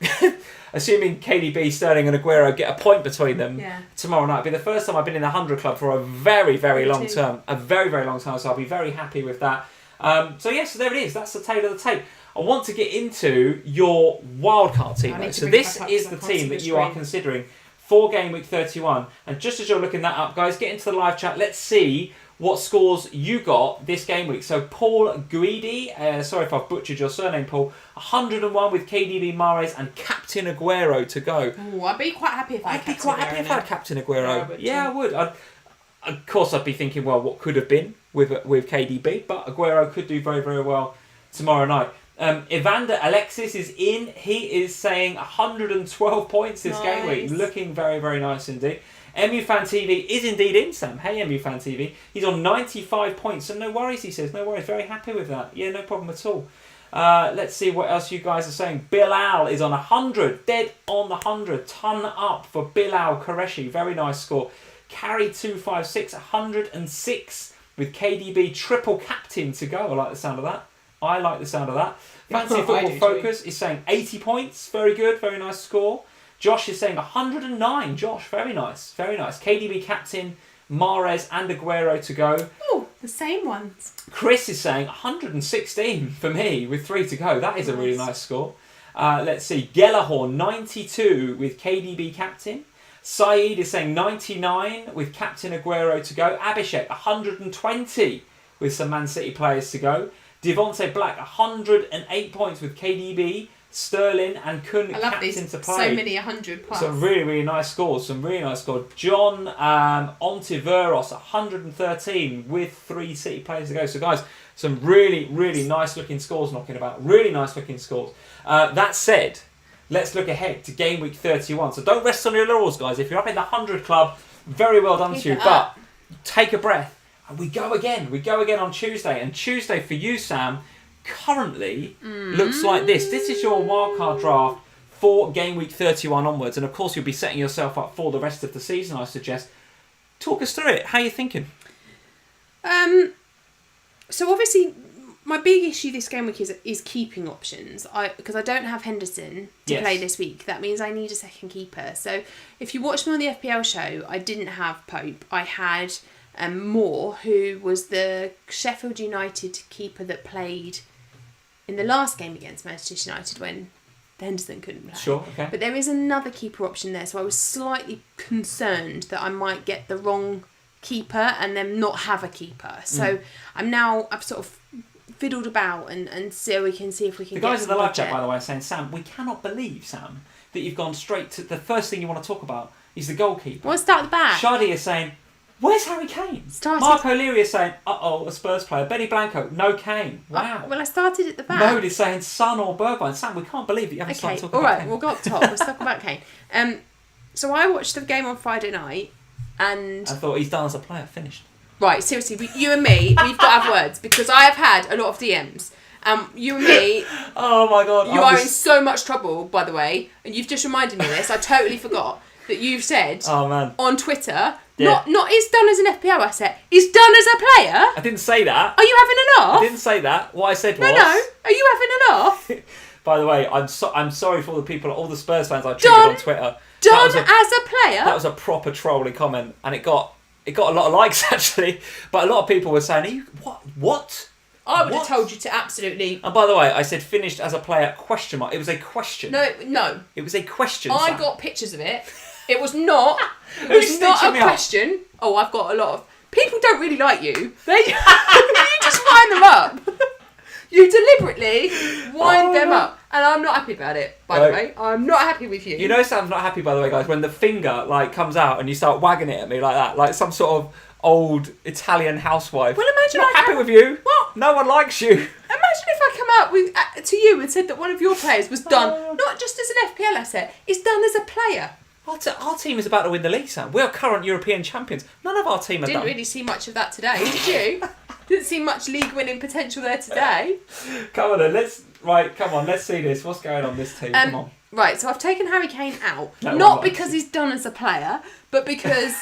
KDB, Sterling and Aguero get a point between them tomorrow night. It'll be the first time I've been in the 100 club for a very, very long term. A very, very long time. So I'll be very happy with that. So there it is. That's the tale of the tape. I want to get into your wildcard team, though. So this is the team that you are considering for game week 31. And just as you're looking that up, guys, get into the live chat. Let's see what scores you got this game week. So Paul Guidi, sorry if I've butchered your surname, Paul, 101 with KDB, Mahrez and Captain Aguero to go. Ooh, I'd be quite happy if I had Captain Aguero. I would. Of course, I'd be thinking, well, what could have been with KDB, but Aguero could do very, very well tomorrow night. Evander Alexis is in. He is saying 112 points this game week. Looking very, very nice indeed. MU Fan TV is indeed in, Sam. Hey, MU Fan TV. He's on 95 points, so no worries, he says. No worries. Very happy with that. Yeah, no problem at all. Let's see what else you guys are saying. Bilal is on 100. Dead on the 100. Ton up for Bilal Qureshi. Very nice score. Carry 256, 106 with KDB triple captain to go. I like the sound of that. Fancy Football Focus is saying 80 points. Very good. Very nice score. Josh is saying 109. Josh, very nice. Very nice. KDB captain, Mahrez and Aguero to go. Oh, the same ones. Chris is saying 116 for me with 3 to go. That is a really nice score. Let's see. Gelahor, 92 with KDB captain. Saeed is saying 99 with Captain Aguero to go. Abhishek, 120 with some Man City players to go. Devontae Black, 108 points with KDB, Sterling and Kun captain to play. So many 100 plus. Some really, really nice scores. John Ontiveros, 113 with 3 City players to go. So guys, some really, really nice looking scores knocking about. Really nice looking scores. That said, let's look ahead to game week 31. So don't rest on your laurels, guys. If you're up in the 100 club, very well done to you. But take a breath. And we go again. We go again on Tuesday. And Tuesday for you, Sam, currently looks like this. This is your wildcard draft for game week 31 onwards. And of course, you'll be setting yourself up for the rest of the season, I suggest. Talk us through it. How are you thinking? So obviously, my big issue this game week is keeping options. Because I don't have Henderson to play this week. That means I need a second keeper. So if you watched me on the FPL show, I didn't have Pope. I had Moore, who was the Sheffield United keeper that played in the last game against Manchester United when Henderson couldn't play. Sure, okay. But there is another keeper option there, so I was slightly concerned that I might get the wrong keeper and then not have a keeper. So I've sort of fiddled about and so we can see if we can get the guys in the live chat, budget. by the way, are saying, Sam, we cannot believe, Sam, that you've gone straight to the first thing you want to talk about is the goalkeeper. Well, start at the back. Shadi is saying, where's Harry Kane? Mark O'Leary is saying, a Spurs player. Benny Blanco, no Kane. Wow. Well, I started at the back. Mode is saying Son or Bergwijn. Sam, we can't believe that you haven't started talking about Kane. Alright, we'll go up top. Let's talk about Kane. So I watched the game on Friday night and... I thought he's done as a player, finished. Right, seriously, you and me, we've got to have words because I have had a lot of DMs. You and me... Oh my God. You are in so much trouble, by the way, and you've just reminded me of this. I totally forgot that you've said on Twitter... Yeah. Not is done as an FPL asset. Is done as a player. I didn't say that. Are you having a laugh? I didn't say that. What I said was... No. Are you having a laugh? By the way, I'm sorry for all the people, all the Spurs fans I triggered on Twitter. Done as a player? That was a proper trolling comment, and it got a lot of likes actually. But a lot of people were saying, "Are you what? I would have told you to absolutely." And by the way, I said finished as a player ? It was a question. No. It was a question. I Sam. got pictures of it. It was not. It was not a question. Oh, I've got a lot of people don't really like you. You just wind them up. You deliberately wind them up, and I'm not happy about it. By the way, I'm not happy with you. You know, Sam's not happy. By the way, guys, when the finger comes out and you start wagging it at me like that, like some sort of old Italian housewife. Well, imagine not happy with you. What? No one likes you. Imagine if I come out with to you and said that one of your players was done not just as an FPL asset, it's done as a player. Our team is about to win the league, Sam. We are current European champions. None of our team are done. Didn't really see much of that today, did you? Didn't see much league winning potential there today. Come on then, let's see this. What's going on this team? Come on. Right, so I've taken Harry Kane out. Not because he's done as a player, but because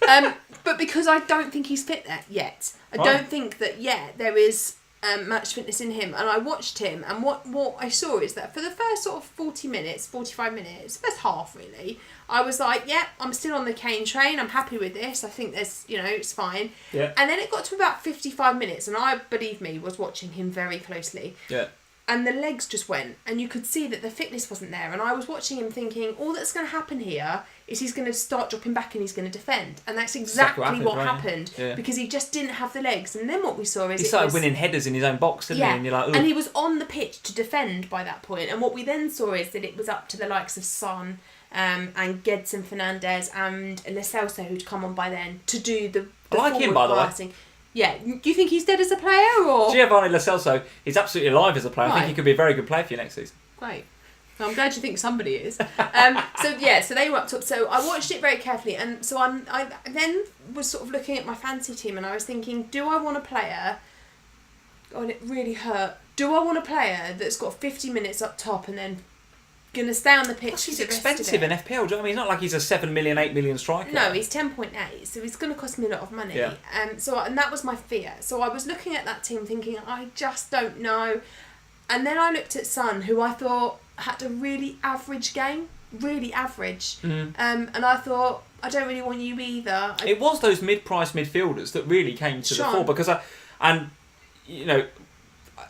I don't think he's fit there yet. I don't think that yet there is match fitness in him, and I watched him, and what I saw is that for the first sort of 45 minutes, first half really, I was like, yeah, I'm still on the Kane train, I'm happy with this, I think there's, it's fine. Yeah. And then it got to about 55 minutes, and I, believe me, was watching him very closely. Yeah. And the legs just went, and you could see that the fitness wasn't there, and I was watching him thinking, all that's going to happen here is he's going to start dropping back and he's going to defend. And that's exactly what happened because he just didn't have the legs. And then what we saw is... He started winning headers in his own box, didn't he? And you're like, ooh. And he was on the pitch to defend by that point. And what we then saw is that it was up to the likes of Son and Gedson Fernandes and Lo Celso, who'd come on by then, to do the I like him, by the way. Yeah, do you think he's dead as a player or...? Giovanni Lo Celso is absolutely alive as a player. Right. I think he could be a very good player for you next season. Great. Well, I'm glad you think somebody is. So they were up top. So I watched it very carefully, and so I then was sort of looking at my fantasy team, and I was thinking, do I want a player? Oh, and it really hurt. Do I want a player that's got 50 minutes up top and then going to stay on the pitch? He's expensive in FPL. Do you know what I mean? It's not like he's a 7 million, 8 million striker. No, he's 10.8, so he's going to cost me a lot of money. Yeah. And that was my fear. So I was looking at that team thinking, I just don't know. And then I looked at Son, who I thought had a really average game. Really average. Mm. And I thought, I don't really want you either. It was those mid-price midfielders that really came to the fore because I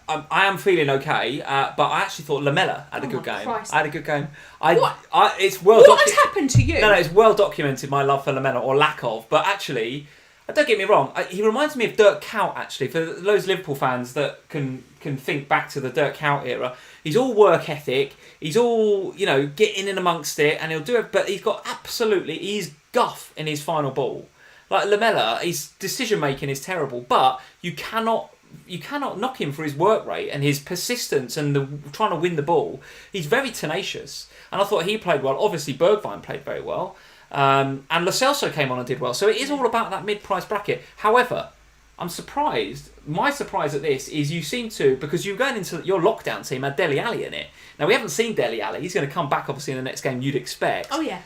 am feeling okay, but I actually thought Lamella had a good game. Christ. I had a good game. What Has happened to you? No, it's well documented my love for Lamella, or lack of. But actually, don't get me wrong, he reminds me of Dirk Kuyt actually. For those Liverpool fans that can think back to the Dirk Kuyt era, he's all work ethic. He's all getting in amongst it, and he'll do it. But he's guff in his final ball. Like Lamella, his decision making is terrible, but you cannot you cannot knock him for his work rate and his persistence and trying to win the ball. He's very tenacious, and I thought he played well. Obviously, Bergwijn played very well, and Lo Celso came on and did well. So it is all about that mid-price bracket. However, I'm surprised. My surprise at this is you seem to, because you're going into your lockdown team, had Dele Alli in it. Now, we haven't seen Dele Alli. He's going to come back, obviously, in the next game you'd expect. Oh, yeah.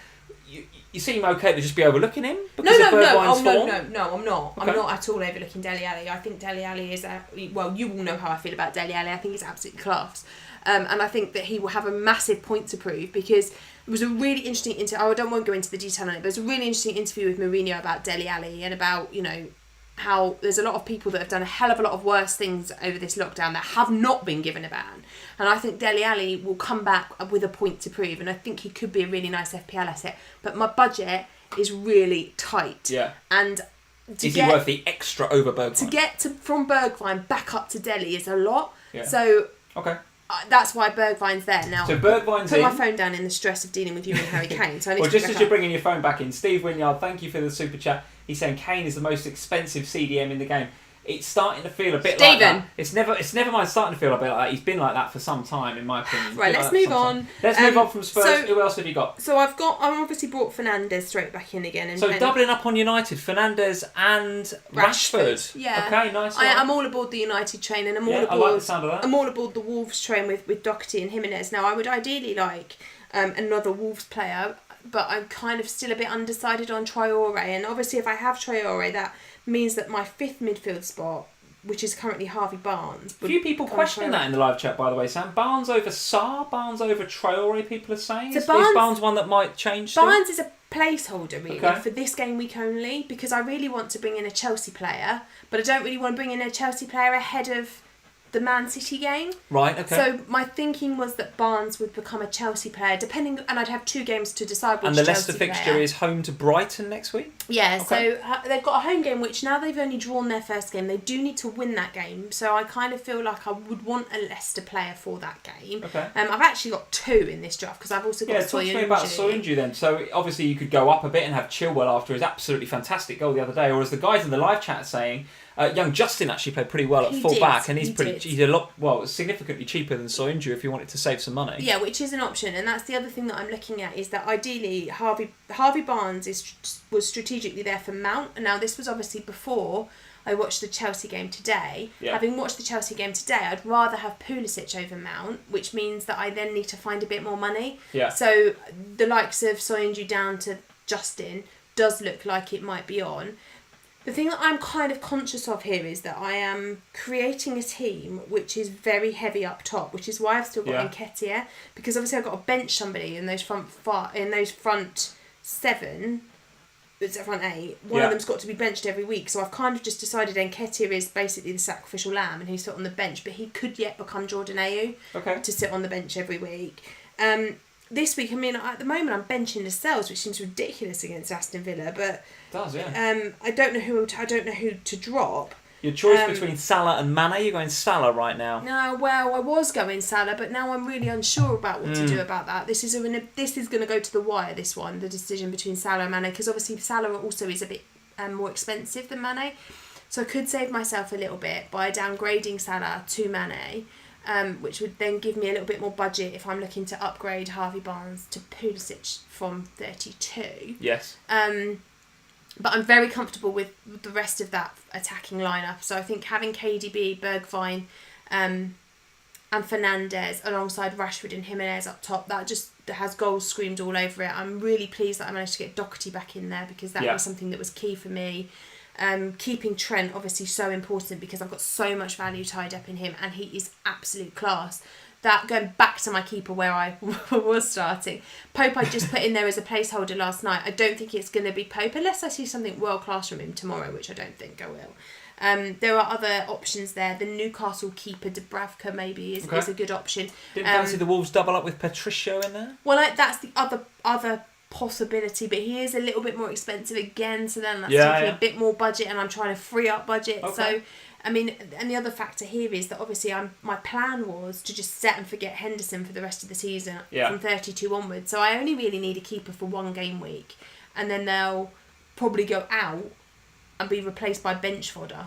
You seem okay to just be overlooking him? No, I'm not. Okay. I'm not at all overlooking Dele Alli. I think Dele Alli is well, you all know how I feel about Dele Alli. I think he's absolutely class. And I think that he will have a massive point to prove, because it was a really interesting interview. I don't want to go into the detail on it, but it was a really interesting interview with Mourinho about Dele Alli and about, how there's a lot of people that have done a hell of a lot of worse things over this lockdown that have not been given a ban. And I think Dele Alli will come back with a point to prove, and I think he could be a really nice FPL asset. But my budget is really tight. Yeah. And is he worth the extra over Bergwijn? To get from Bergwijn back up to Dele is a lot. Yeah. So okay. That's why Bergwijn's there now. So Bergwijn's put my phone down in the stress of dealing with you and Harry Kane. So I need well, to just as you're bringing your phone back in, Steve Wynyard, thank you for the super chat. He's saying Kane is the most expensive CDM in the game. It's starting to feel a bit like that. It's never mind starting to feel a bit like that. He's been like that for some time, in my opinion. Right, let's move on. Let's move on from Spurs. So, who else have you got? So I've obviously brought Fernandes straight back in again. So doubling up on United, Fernandes and Rashford. Yeah. Okay, nice. I'm all aboard the United train, and I'm all aboard. I like the sound of that. I'm all aboard the Wolves train with Doherty and Jimenez. Now I would ideally like another Wolves player, but I'm kind of still a bit undecided on Traore. And obviously, if I have Traore, that means that my fifth midfield spot, which is currently Harvey Barnes. A few people questioning that in the live chat, by the way, Sam. Barnes over Sarr, Barnes over Traore, people are saying. So is Barnes one that might change? Barnes is a placeholder, really, for this game week only, because I really want to bring in a Chelsea player, but I don't really want to bring in a Chelsea player ahead of the Man City game. Right, okay. So my thinking was that Barnes would become a Chelsea player, and I'd have 2 games to decide which Chelsea player. And the Leicester fixture is home to Brighton next week? Yeah, okay. So they've got a home game, which now they've only drawn their first game. They do need to win that game. So I kind of feel like I would want a Leicester player for that game. Okay. I've actually got 2 in this draft, because I've also got Soyuncu. Talk to me about Soyuncu then. So obviously you could go up a bit and have Chilwell after his absolutely fantastic goal the other day, or as the guys in the live chat are saying, young Justin actually played pretty well at full back, and he's a lot significantly cheaper than Soyuncu if you wanted to save some money. Yeah, which is an option, and that's the other thing that I'm looking at, is that ideally Harvey Barnes was strategically there for Mount, and now this was obviously before I watched the Chelsea game today. Yeah. Having watched the Chelsea game today, I'd rather have Pulisic over Mount, which means that I then need to find a bit more money. Yeah. So the likes of Soyuncu down to Justin does look like it might be on. The thing that I'm kind of conscious of here is that I am creating a team which is very heavy up top, which is why I've still got Nketiah, because obviously I've got to bench somebody in those front 7, it's front 8. One of them's got to be benched every week, so I've kind of just decided Nketiah is basically the sacrificial lamb, and he's sit on the bench, but he could yet become Jordan Ayew to sit on the bench every week. This week, I mean, at the moment I'm benching Lascelles, which seems ridiculous against Aston Villa, but it does, I don't know who to drop. Your choice between Salah and Mane, you're going Salah right now. No, well, I was going Salah, but now I'm really unsure about what to do about that. This is going to go to the wire, this one, the decision between Salah and Mane, because obviously Salah also is a bit more expensive than Mane, so I could save myself a little bit by downgrading Salah to Mane. Which would then give me a little bit more budget if I'm looking to upgrade Harvey Barnes to Pulisic from 32. Yes. But I'm very comfortable with the rest of that attacking lineup. So I think having KDB, Bergwijn, and Fernandes alongside Rashford and Jimenez up top, that just has goals screamed all over it. I'm really pleased that I managed to get Doherty back in there, because that was something that was key for me. Keeping Trent obviously so important, because I've got so much value tied up in him, and he is absolute class. That going back to my keeper where I was starting, Pope I just put in there as a placeholder last night. I don't think it's going to be Pope unless I see something world class from him tomorrow, which I don't think I will. There are other options there. The Newcastle keeper Dubravka maybe is a good option. Didn't fancy the Wolves double up with Patricio in there? Well, that's the other possibility, but he is a little bit more expensive again, so then that's taking a bit more budget, and I'm trying to free up budget. So I mean, and the other factor here is that obviously my plan was to just set and forget Henderson for the rest of the season from 32 onwards, so I only really need a keeper for 1 game week, and then they'll probably go out and be replaced by bench fodder.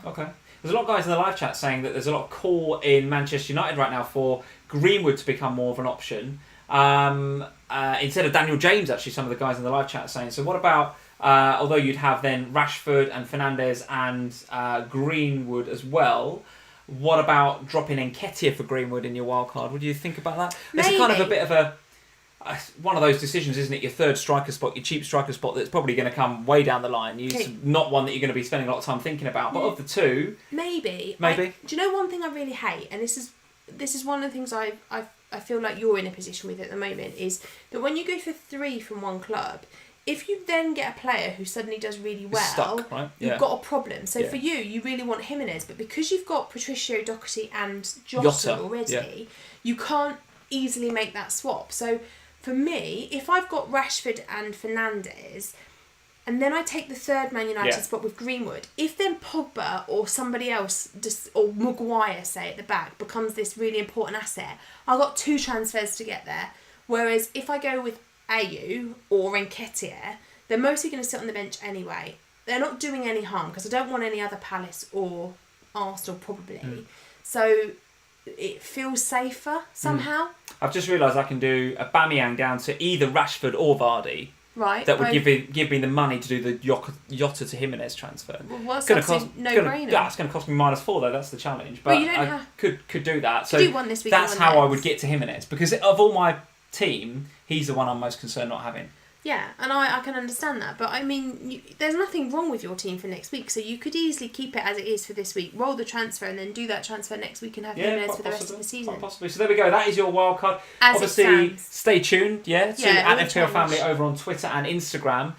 there's a lot of guys in the live chat saying that there's a lot of call in Manchester United right now for Greenwood to become more of an option. Instead of Daniel James, actually, some of the guys in the live chat are saying. So what about, although you'd have then Rashford and Fernandes and Greenwood as well, what about dropping Nketiah for Greenwood in your wildcard? What do you think about that? Maybe. It's kind of a bit of one of those decisions, isn't it? Your third striker spot, your cheap striker spot that's probably going to come way down the line. It's not one that you're going to be spending a lot of time thinking about. But of the two... Maybe. Do you know one thing I really hate? And this is one of the things I feel like you're in a position with at the moment, is that when you go for 3 from one club, if you then get a player who suddenly does really well, stuck, right? You've got a problem. So for you really want Jimenez, but because you've got Patricio, Doherty and Jota already, you can't easily make that swap. So for me, if I've got Rashford and Fernandes, and then I take the third Man United spot with Greenwood, if then Pogba or somebody else, or Maguire, say, at the back, becomes this really important asset, I've got 2 transfers to get there. Whereas if I go with Ayew or Nketiah, they're mostly going to sit on the bench anyway. They're not doing any harm, because I don't want any other Palace or Arsenal probably. So it feels safer somehow. I've just realised I can do a Aubameyang down to either Rashford or Vardy. Right. That would give me the money to do the Jota to Jimenez transfer. Well, what's no brainer? Yeah, it's going to cost me -4 though. That's the challenge. But you don't could do that. So do one this week. That's how I would get to Jimenez, because of all my team, he's the one I'm most concerned not having. Yeah, and I can understand that. But I mean, there's nothing wrong with your team for next week, so you could easily keep it as it is for this week, roll the transfer, and then do that transfer next week and have Jimenez for the rest of the season. Possibly. So there we go. That is your wild card. As obviously, stay tuned, to at FPL Family over on Twitter and Instagram,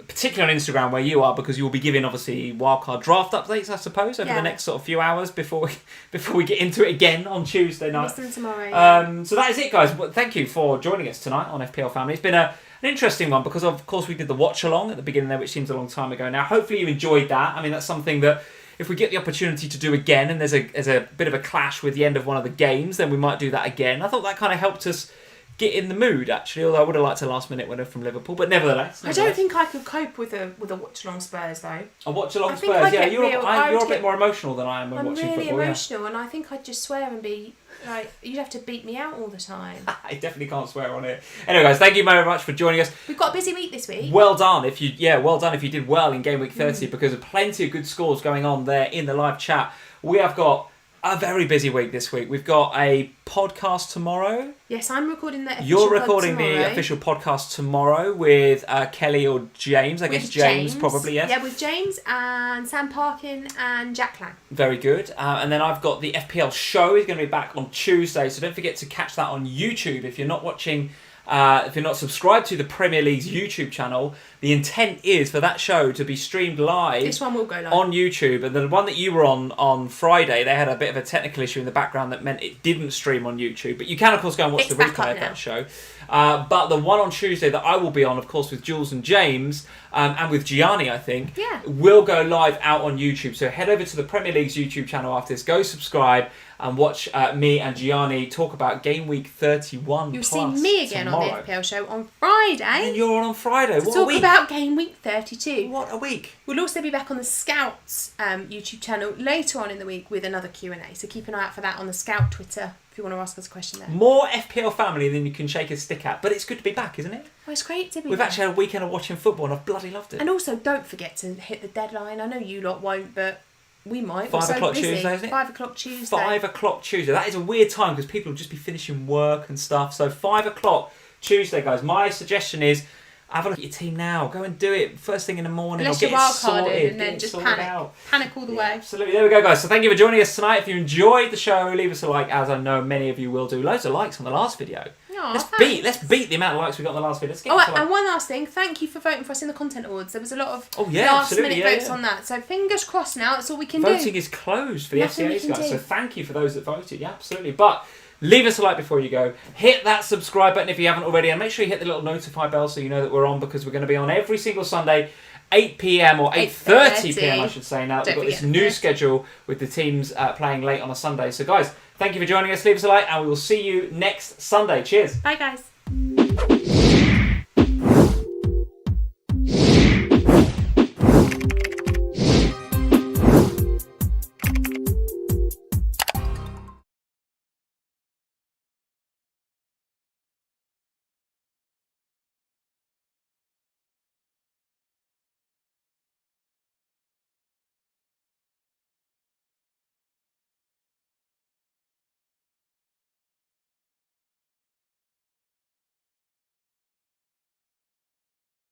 particularly on Instagram where you are, because you will be giving obviously wildcard draft updates, I suppose, over the next sort of few hours before we get into it again on Tuesday night. Listen tomorrow. So that is it, guys. Thank you for joining us tonight on FPL Family. It's been an interesting one, because of course we did the watch along at the beginning there, which seems a long time ago now. Hopefully you enjoyed that. I mean, that's something that if we get the opportunity to do again, and there's a bit of a clash with the end of one of the games, then we might do that again. I thought that kind of helped us get in the mood, actually, although I would have liked a last minute winner from Liverpool, but nevertheless. I don't think I could cope with a watch along Spurs though. A watch along Spurs, yeah. You're a bit more emotional than I am when watching football. I'm really emotional, and I think I'd just swear and be like, you'd have to beat me out all the time. I definitely can't swear on it. Anyway, guys, thank you very much for joining us. We've got a busy week this week. Well done if you did well in game week 30, because of plenty of good scores going on there in the live chat. We have got a very busy week this week. We've got a podcast tomorrow. Yes, I'm recording the official You're recording the official podcast tomorrow with Kelly or James. I guess James probably, yes. Yeah, with James and Sam Parkin and Jack Lang. Very good. And then I've got the FPL show. Is going to be back on Tuesday, so don't forget to catch that on YouTube. If you're not watching... if you're not subscribed to the Premier League's YouTube channel, the intent is for that show to be streamed live. This one will go live on YouTube, and the one that you were on Friday, they had a bit of a technical issue in the background that meant it didn't stream on YouTube. But you can, of course, go and watch the replay of that show. But the one on Tuesday that I will be on, of course, with Jules and James, and with Gianni, I think, will go live out on YouTube. So head over to the Premier League's YouTube channel after this, go subscribe, and watch me and Gianni talk about Game Week 31. You'll see me again tomorrow on the FPL show on Friday. And you're on Friday. To talk about Game Week 32. What a week. We'll also be back on the Scouts YouTube channel later on in the week with another Q&A. So keep an eye out for that on the Scout Twitter if you want to ask us a question there. More FPL Family than you can shake a stick at. But it's good to be back, isn't it? Well, it's great to be We've back. actually had a weekend of watching football and I've bloody loved it. And also, don't forget to hit the deadline. I know you lot won't, but... we might. 5 o'clock Tuesday, isn't it? 5 o'clock Tuesday. 5 o'clock Tuesday. That is a weird time because people will just be finishing work and stuff. So 5 o'clock Tuesday, guys. My suggestion is have a look at your team now. Go and do it first thing in the morning. Unless you're wildcarded and then just panic. Out. Panic all the way. Absolutely. There we go, guys. So thank you for joining us tonight. If you enjoyed the show, leave us a like, as I know many of you will do. Loads of likes on the last video. Let's beat the amount of likes we got on the last video. Let's get and one last thing, thank you for voting for us in the Content Awards. There was a lot of last minute votes on that. So fingers crossed now, that's all we can do. Voting is closed for the FCAs, guys. So thank you for those that voted. Yeah, absolutely. But leave us a like before you go. Hit that subscribe button if you haven't already, and make sure you hit the little notify bell so you know that we're on, because we're going to be on every single Sunday, 8 p.m. or 8:30 p.m. I should say now. We've got this new schedule with the teams playing late on a Sunday. So guys, thank you for joining us. Leave us a like and we will see you next Sunday. Cheers. Bye guys.